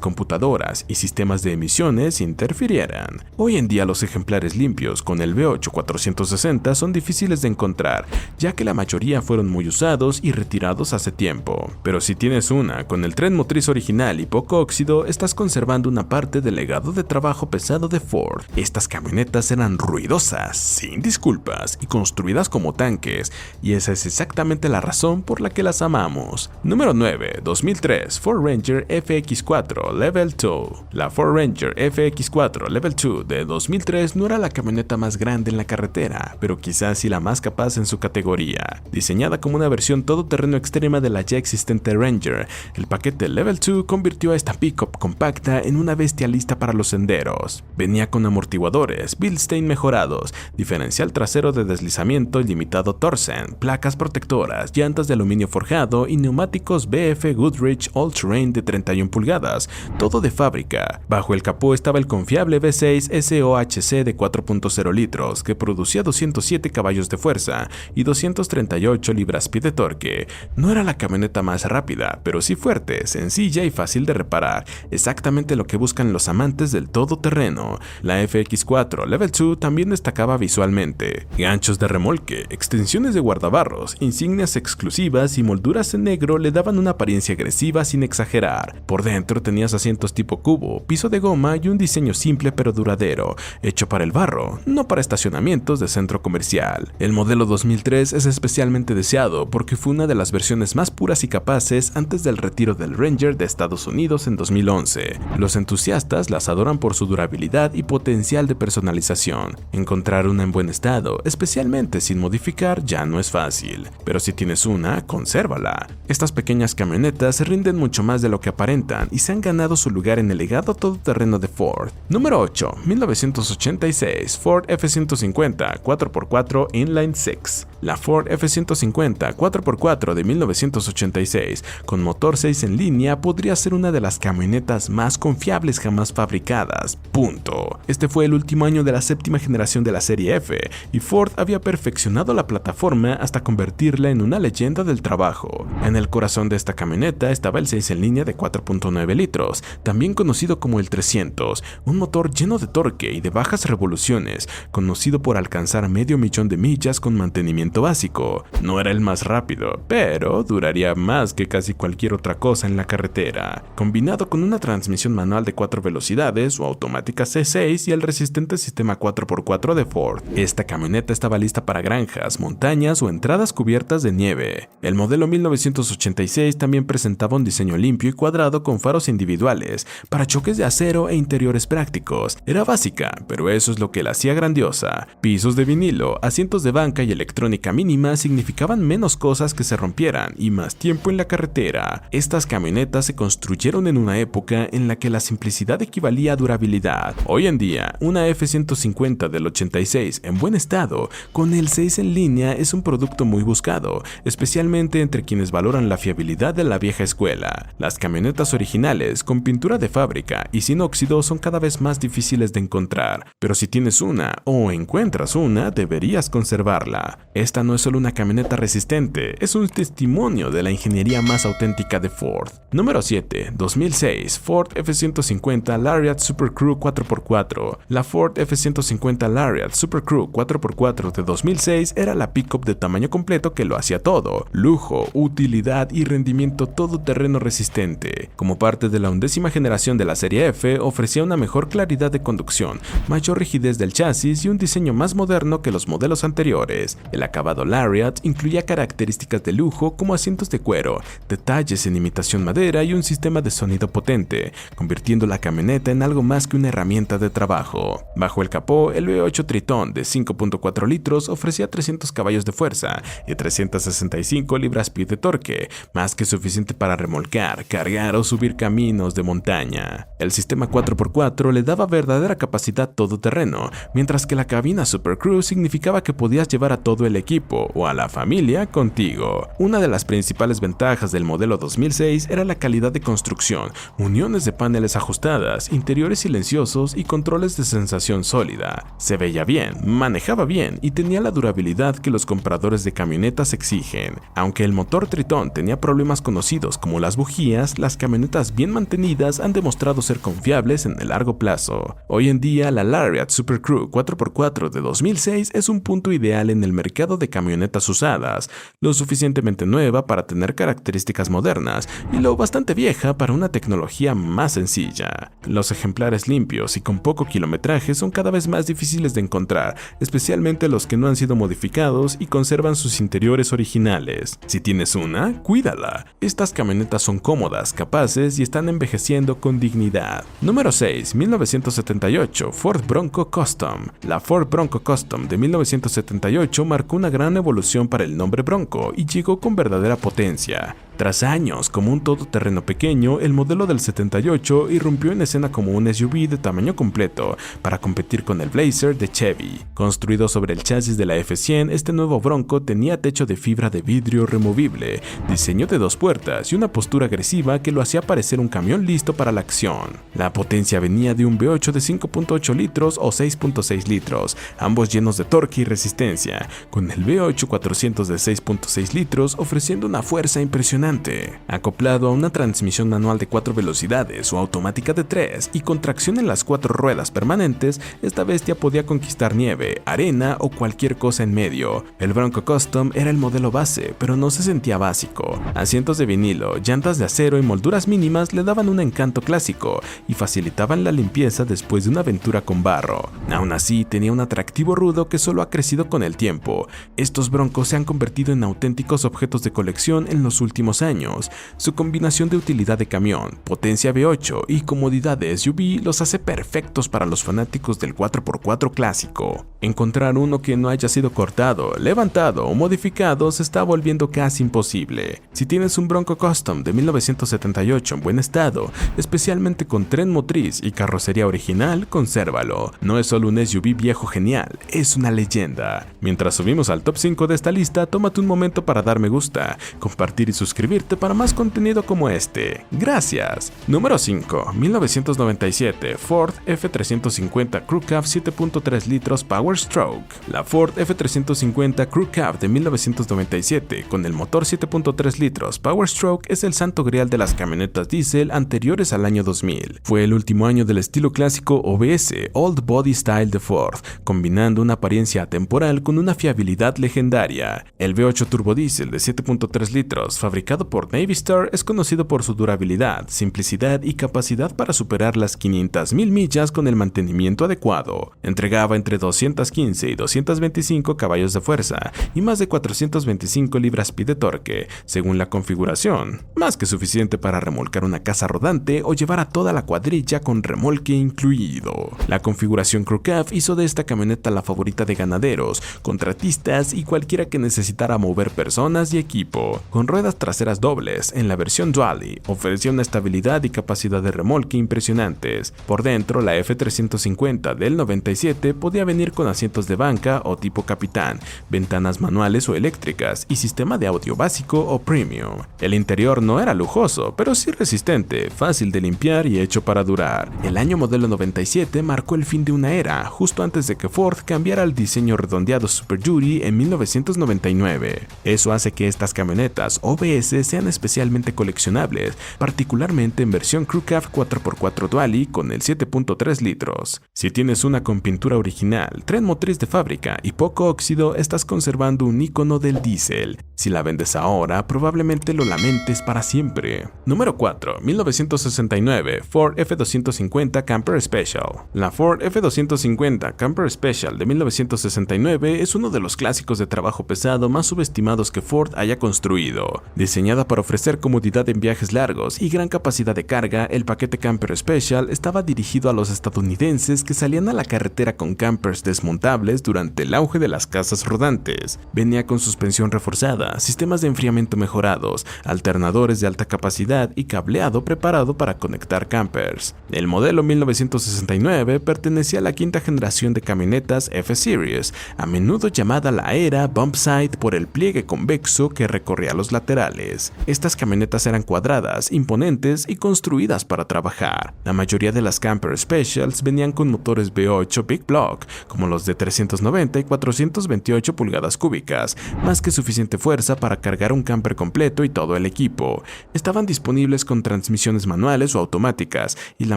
computadoras y sistemas de emisiones interfirieran. Hoy en día los ejemplares limpios con el V8 460 son difíciles de encontrar, ya que la mayoría fueron muy usados y retirados hace tiempo. Pero si tienes una con el tren motriz original y poco óxido, estás conservando una parte del legado de trabajo pesado de Ford. Estas camionetas eran ruidosas, sin disculpas, y construidas como tanques, y esa es exactamente la razón por la que las amamos. Número 9. 2003 Ford Ranger FX4 Level 2. La Ford Ranger FX4 Level 2 de 2003 no era la camioneta más grande en la carretera, pero quizás sí la más capaz en su categoría. Diseñada como una versión todoterreno extrema de la ya existente Ranger, el paquete Level 2 convirtió a esta pickup compacta en una bestia lista para los senderos. Venía con amortiguadores Bilstein mejorados, diferencial trasero de deslizamiento limitado Torsen, placas protectoras, llantas de aluminio forjado y neumáticos BF Goodrich All Terrain de 31 pulgadas, todo de fábrica. Bajo el capó estaba el confiable V6 SOHC de 4.0 litros que producía 207 caballos de fuerza y 238 libras-pie de torque. No era la camioneta más rápida, pero sí fuerte, sencilla y fácil de reparar, exactamente lo que buscan los amantes del todoterreno. La FX4 Level 2 también destacaba visualmente. Ganchos de remolque, extensiones de guardabarros, insignias exclusivas y molduras en negro le daban daban una apariencia agresiva sin exagerar. Por dentro tenías asientos tipo cubo, piso de goma y un diseño simple pero duradero, hecho para el barro, no para estacionamientos de centro comercial. El modelo 2003 es especialmente deseado porque fue una de las versiones más puras y capaces antes del retiro del Ranger de Estados Unidos en 2011. Los entusiastas las adoran por su durabilidad y potencial de personalización. Encontrar una en buen estado, especialmente sin modificar, ya no es fácil. Pero si tienes una, consérvala. Estas pequeñas camionetas rinden mucho más de lo que aparentan y se han ganado su lugar en el legado todoterreno de Ford. Número 8. 1986 Ford F-150 4x4 Inline 6. La Ford F-150 4x4 de 1986 con motor 6 en línea podría ser una de las camionetas más confiables jamás fabricadas. Punto. Este fue el último año de la séptima generación de la serie F y Ford había perfeccionado la plataforma hasta convertirla en una leyenda del trabajo. En el corazón de esta camioneta estaba el 6 en línea de 4.9 litros, también conocido como el 300, un motor lleno de torque y de bajas revoluciones, conocido por alcanzar 500.000 de millas con mantenimiento básico. No era el más rápido, pero duraría más que casi cualquier otra cosa en la carretera. Combinado con una transmisión manual de 4 velocidades o automática C6 y el resistente sistema 4x4 de Ford, esta camioneta estaba lista para granjas, montañas o entradas cubiertas de nieve. El modelo 1986 también presentaba un diseño limpio y cuadrado con faros individuales, parachoques de acero e interiores prácticos. Era básica, pero eso es lo que la hacía grandiosa. Pisos de vinilo, asientos de banca y electrónica mínima significaban menos cosas que se rompieran y más tiempo en la carretera. Estas camionetas se construyeron en una época en la que la simplicidad equivalía a durabilidad. Hoy en día, una F-150 del 86 en buen estado, con el 6 en línea, es un producto muy buscado, especialmente entre quienes valoran la fiabilidad de la vieja escuela. Las camionetas originales, con pintura de fábrica y sin óxido, son cada vez más difíciles de encontrar, pero si tienes una o encuentras una, deberías conservarla. Esta no es solo una camioneta resistente, es un testimonio de la ingeniería más auténtica de Ford. Número 7. 2006 Ford F-150 Lariat Super Crew 4x4. La Ford F-150 Lariat Super Crew 4x4 de 2006 era la pickup de tamaño completo que lo hacía todo: lujo, utilidad y rendimiento todoterreno resistente. Como parte de la 11ª generación de la serie F, ofrecía una mejor claridad de conducción, mayor rigidez del chasis y un diseño más moderno que los modelos anteriores. El acabado Lariat incluía características de lujo como asientos de cuero, detalles en imitación madera y un sistema de sonido potente, convirtiendo la camioneta en algo más que una herramienta de trabajo. Bajo el capó, el V8 Triton de 5.4 litros ofrecía 300 caballos de fuerza y 365 libras-pie de torque, más que suficiente para remolcar, cargar o subir caminos de montaña. El sistema 4x4 le daba verdadera capacidad todoterreno, mientras que la cabina Super Crew significaba que podías llevar a todo el equipo o a la familia contigo. Una de las principales ventajas del modelo 2006 era la calidad de construcción, uniones de paneles ajustadas, interiores silenciosos y controles de sensación sólida. Se veía bien, manejaba bien y tenía la durabilidad que los compradores de camionetas exigen. Aunque el motor Triton tenía problemas conocidos como las bujías, las camionetas bien mantenidas han demostrado ser confiables en el largo plazo. Hoy en día, la Lariat Super Crew 4x4 de 2006 es un punto ideal en el mercado de camionetas usadas, lo suficientemente nueva para tener características modernas y lo bastante vieja para una tecnología más sencilla. Los ejemplares limpios y con poco kilometraje son cada vez más difíciles de encontrar, especialmente los que no han sido modificados y conservan sus interiores originales. Si tienes una, cuídala. Estas camionetas son cómodas, capaces y están envejeciendo con dignidad. Número 6. 1978 Ford Bronco Custom. La Ford Bronco Custom de 1978 marcó una gran evolución para el nombre Bronco y llegó con verdadera potencia. Tras años como un todoterreno pequeño, el modelo del 78 irrumpió en escena como un SUV de tamaño completo para competir con el Blazer de Chevy. Construido sobre el chasis de la F100, este nuevo Bronco tenía techo de fibra de vidrio removible, diseño de 2 puertas y una postura agresiva que lo hacía parecer un camión listo para la acción. La potencia venía de un V8 de 5.8 litros o 6.6 litros, ambos llenos de torque y resistencia, con el V8 400 de 6.6 litros ofreciendo una fuerza impresionante. impresionante. Acoplado a una transmisión manual de 4 velocidades o automática de 3 y con tracción en las 4 ruedas permanentes, esta bestia podía conquistar nieve, arena o cualquier cosa en medio. El Bronco Custom era el modelo base, pero no se sentía básico. Asientos de vinilo, llantas de acero y molduras mínimas le daban un encanto clásico y facilitaban la limpieza después de una aventura con barro. Aún así, tenía un atractivo rudo que solo ha crecido con el tiempo. Estos Broncos se han convertido en auténticos objetos de colección en los últimos años. Su combinación de utilidad de camión, potencia V8 y comodidad de SUV los hace perfectos para los fanáticos del 4x4 clásico. Encontrar uno que no haya sido cortado, levantado o modificado se está volviendo casi imposible. Si tienes un Bronco Custom de 1978 en buen estado, especialmente con tren motriz y carrocería original, consérvalo. No es solo un SUV viejo genial, es una leyenda. Mientras subimos al top 5 de esta lista, tómate un momento para dar me gusta, compartir y suscribirte para más contenido como este. Gracias. Número 5. 1997 Ford F350 Crew Cab 7.3 litros Power Stroke. La Ford F350 Crew Cab de 1997 con el motor 7.3 litros Power Stroke es el santo grial de las camionetas diésel anteriores al año 2000. Fue el último año del estilo clásico OBS, Old Body Style de Ford, combinando una apariencia atemporal con una fiabilidad legendaria. El V8 turbodiesel de 7.3 litros fabricado por Navistar es conocido por su durabilidad, simplicidad y capacidad para superar las 500,000 millas con el mantenimiento adecuado. Entregaba entre 215 y 225 caballos de fuerza y más de 425 libras-pie de torque, según la configuración, más que suficiente para remolcar una casa rodante o llevar a toda la cuadrilla con remolque incluido. La configuración Crew Cab hizo de esta camioneta la favorita de ganaderos, contratistas y cualquiera que necesitara mover personas y equipo. Con ruedas traseras dobles, en la versión Dually, ofrecía una estabilidad y capacidad de remolque impresionantes. Por dentro, la F350 del 97 podía venir con asientos de banca o tipo capitán, ventanas manuales o eléctricas y sistema de audio básico o premium. El interior no era lujoso, pero sí resistente, fácil de limpiar y hecho para durar. El año modelo 97 marcó el fin de una era, justo antes de que Ford cambiara al diseño redondeado Super Duty en 1999. Eso hace que estas camionetas OBS sean especialmente coleccionables, particularmente en versión Crew Cab 4x4 Dually con el 7.3 litros. Si tienes una con pintura original, tren motriz de fábrica y poco óxido, estás conservando un icono del diésel. Si la vendes ahora, probablemente lo lamentes para siempre. Número 4. 1969 Ford F250 Camper Special. La Ford F250 Camper Special de 1969 es uno de los clásicos de trabajo pesado más subestimados que Ford haya construido. Diseñada para ofrecer comodidad en viajes largos y gran capacidad de carga, el paquete Camper Special estaba dirigido a los estadounidenses que salían a la carretera con campers desmontables durante el auge de las casas rodantes. Venía con suspensión reforzada, sistemas de enfriamiento mejorados, alternadores de alta capacidad y cableado preparado para conectar campers. El modelo 1969 pertenecía a la quinta generación de camionetas F-Series, a menudo llamada la era Bump Side por el pliegue convexo que recorría los laterales. Estas camionetas eran cuadradas, imponentes y construidas para trabajar. La mayoría de las Camper Specials venían con motores V8 Big Block, como los de 390 y 428 pulgadas cúbicas, más que suficiente fuerza para cargar un camper completo y todo el equipo. Estaban disponibles con transmisiones manuales o automáticas, y la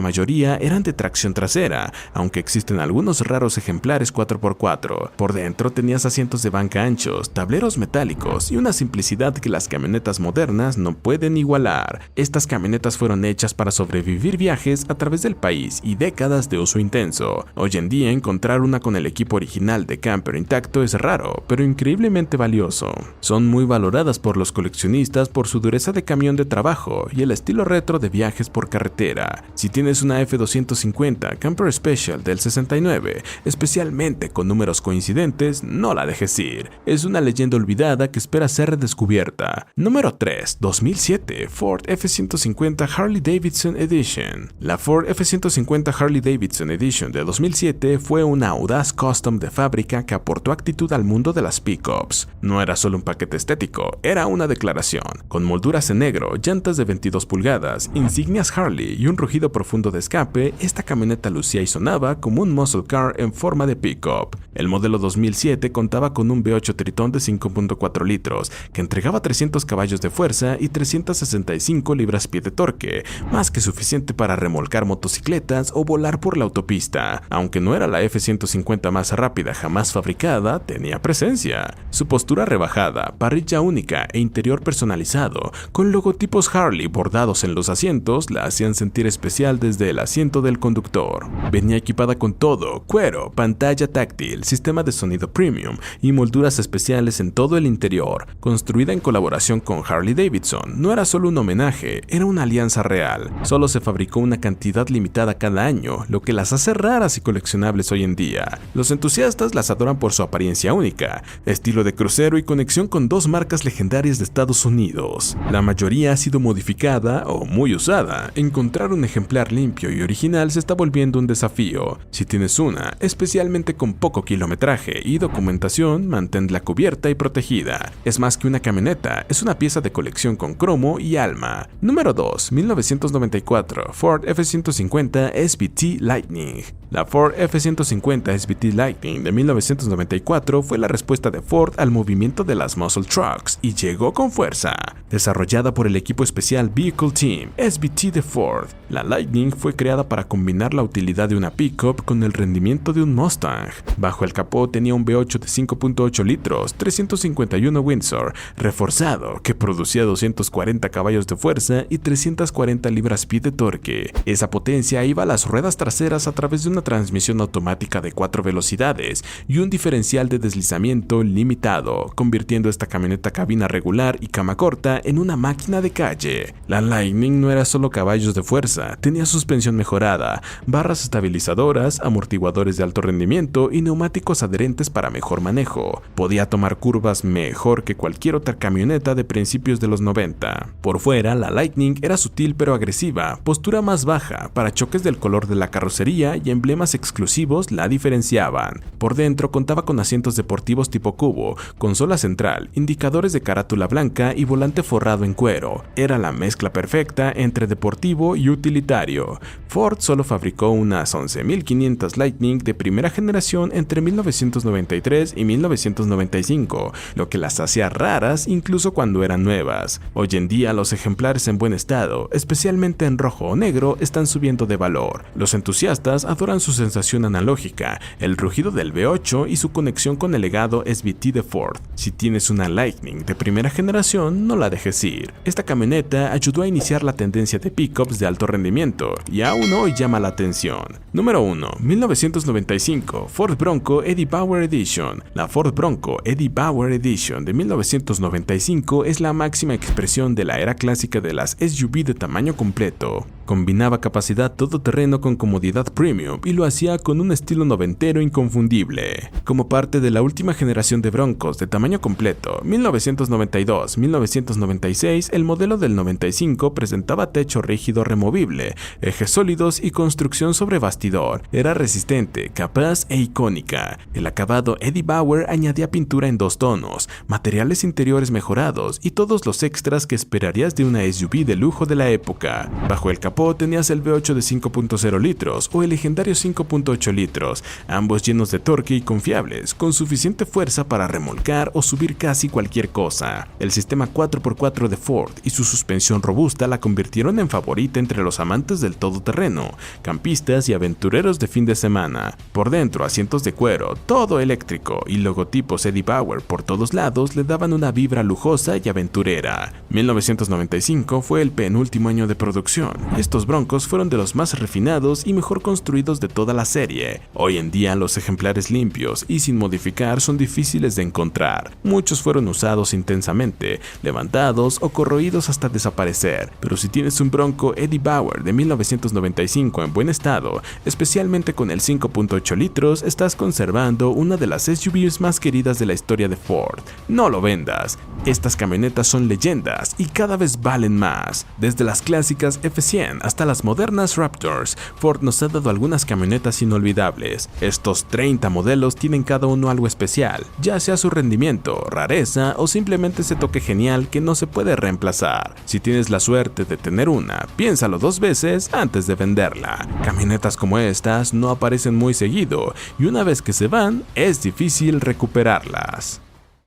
mayoría eran de tracción trasera, aunque existen algunos raros ejemplares 4x4. Por dentro tenías asientos de banca anchos, tableros metálicos y una simplicidad que las camionetas modernas no pueden igualar. Estas camionetas fueron hechas para sobrevivir viajes a través del país y décadas de uso intenso. Hoy en día encontrar una con el equipo original de camper intacto es raro, pero increíblemente valioso. Son muy valoradas por los coleccionistas por su dureza de camión de trabajo y el estilo retro de viajes por carretera. Si tienes una F250 Camper Special del 69, especialmente con números coincidentes, no la dejes ir. Es una leyenda olvidada que espera ser redescubierta. Número 3. 2007 Ford F-150 Harley Davidson Edition. La Ford F-150 Harley Davidson Edition de 2007 fue una audaz custom de fábrica que aportó actitud al mundo de las pickups. No era solo un paquete estético, era una declaración. Con molduras en negro, llantas de 22 pulgadas, insignias Harley y un rugido profundo de escape, esta camioneta lucía y sonaba como un muscle car en forma de pickup. El modelo 2007 contaba con un V8 Triton de 5.4 litros, que entregaba 300 caballos de fuerza y 365 libras-pie de torque, más que suficiente para remolcar motocicletas o volar por la autopista. Aunque no era la F-150 más rápida jamás fabricada, tenía presencia. Su postura rebajada, parrilla única e interior personalizado, con logotipos Harley bordados en los asientos, la hacían sentir especial desde el asiento del conductor. Venía equipada con todo: cuero, pantalla táctil, sistema de sonido premium y molduras especiales en todo el interior. Construida en colaboración con Harley Davidson, no era solo un homenaje, era una alianza real. Solo se fabricó una cantidad limitada cada año, lo que las hace raras y coleccionables hoy en día. Los entusiastas las adoran por su apariencia única, estilo de crucero y conexión con dos marcas legendarias de Estados Unidos. La mayoría ha sido modificada o muy usada. Encontrar un ejemplar limpio y original se está volviendo un desafío. Si tienes una, especialmente con poco kilometraje y documentación, manténla cubierta y protegida. Es más que una camioneta, es una pieza de colección con cromo y alma. Número 2. 1994 Ford F-150 SVT Lightning. La Ford F-150 SVT Lightning de 1994 fue la respuesta de Ford al movimiento de las muscle trucks y llegó con fuerza. Desarrollada por el equipo especial Vehicle Team SVT de Ford, la Lightning fue creada para combinar la utilidad de una pickup con el rendimiento de un Mustang. Bajo el capó tenía un V8 de 5.8 litros, 351 Windsor, reforzado, que producía 240 caballos de fuerza y 340 libras-pie de torque. Esa potencia iba a las ruedas traseras a través de una transmisión automática de 4 velocidades y un diferencial de deslizamiento limitado, convirtiendo esta camioneta cabina regular y cama corta en una máquina de calle. La Lightning no era solo caballos de fuerza, tenía suspensión mejorada, barras estabilizadoras, amortiguadores de alto rendimiento y neumáticos adherentes para mejor manejo. Podía tomar curvas mejor que cualquier otra camioneta de principios de los 90. Por fuera, la Lightning era sutil pero agresiva, postura más baja, parachoques del color de la carrocería y emblemas exclusivos la diferenciaban. Por dentro contaba con asientos deportivos tipo cubo, consola central, indicadores de carátula blanca y volante forrado en cuero. Era la mezcla perfecta entre deportivo y utilitario. Ford solo fabricó unas 11.500 Lightning de primera generación entre 1993 y 1995, lo que las hacía raras incluso cuando eran nuevas. Hoy en día los ejemplares en buen estado, especialmente en rojo o negro, están subiendo de valor. Los entusiastas adoran su sensación analógica, el rugido del V8 y su conexión con el legado SVT de Ford. Si tienes una Lightning de primera generación, no la dejes ir. Esta camioneta ayudó a iniciar la tendencia de pickups de alto rendimiento y aún hoy llama la atención. Número 1. 1995 Ford Bronco Eddie Bauer Edition. La Ford Bronco Eddie Bauer Edition de 1995 es la máxima expresión de la era clásica de las SUV de tamaño completo. Combinaba capacidad todoterreno con comodidad premium y lo hacía con un estilo noventero inconfundible. Como parte de la última generación de Broncos de tamaño completo, 1992-1996, el modelo del 95 presentaba techo rígido removible, ejes sólidos y construcción sobre bastidor. Era resistente, capaz e icónica. El acabado Eddie Bauer añadía pintura en 2 tonos, materiales interiores mejorados y todos los extras que esperarías de una SUV de lujo de la época. Bajo el capó tenías el V8 de 5.0 litros o el legendario 5.8 litros, ambos llenos de torque y confiables, con suficiente fuerza para remolcar o subir casi cualquier cosa. El sistema 4x4 de Ford y su suspensión robusta la convirtieron en favorita entre los amantes del todoterreno, campistas y aventureros de fin de semana. Por dentro, asientos de cuero, todo eléctrico y logotipos Eddie Bauer por todos lados le daban una vibra lujosa y aventurera. 1995 fue el penúltimo año de producción. Estos Broncos fueron de los más refinados y mejor construidos de toda la serie. Hoy en día los ejemplares limpios y sin modificar son difíciles de encontrar. Muchos fueron usados intensamente, levantados o corroídos hasta desaparecer. Pero si tienes un Bronco Eddie Bauer de 1995 en buen estado, especialmente con el 5.8 litros, estás conservando una de las SUVs más queridas de la historia de Ford. No lo vendas. Estas camionetas son leyendas y cada vez valen más. Desde las clásicas F100 hasta las modernas Raptors, Ford nos ha dado algunas camionetas inolvidables. Estos 30 modelos tienen cada uno algo especial, ya sea su rendimiento, rareza o simplemente ese toque genial que no se puede reemplazar. Si tienes la suerte de tener una, piénsalo 2 veces antes de venderla. Camionetas como estas no aparecen muy seguido y una vez que se van, es difícil recuperarlas.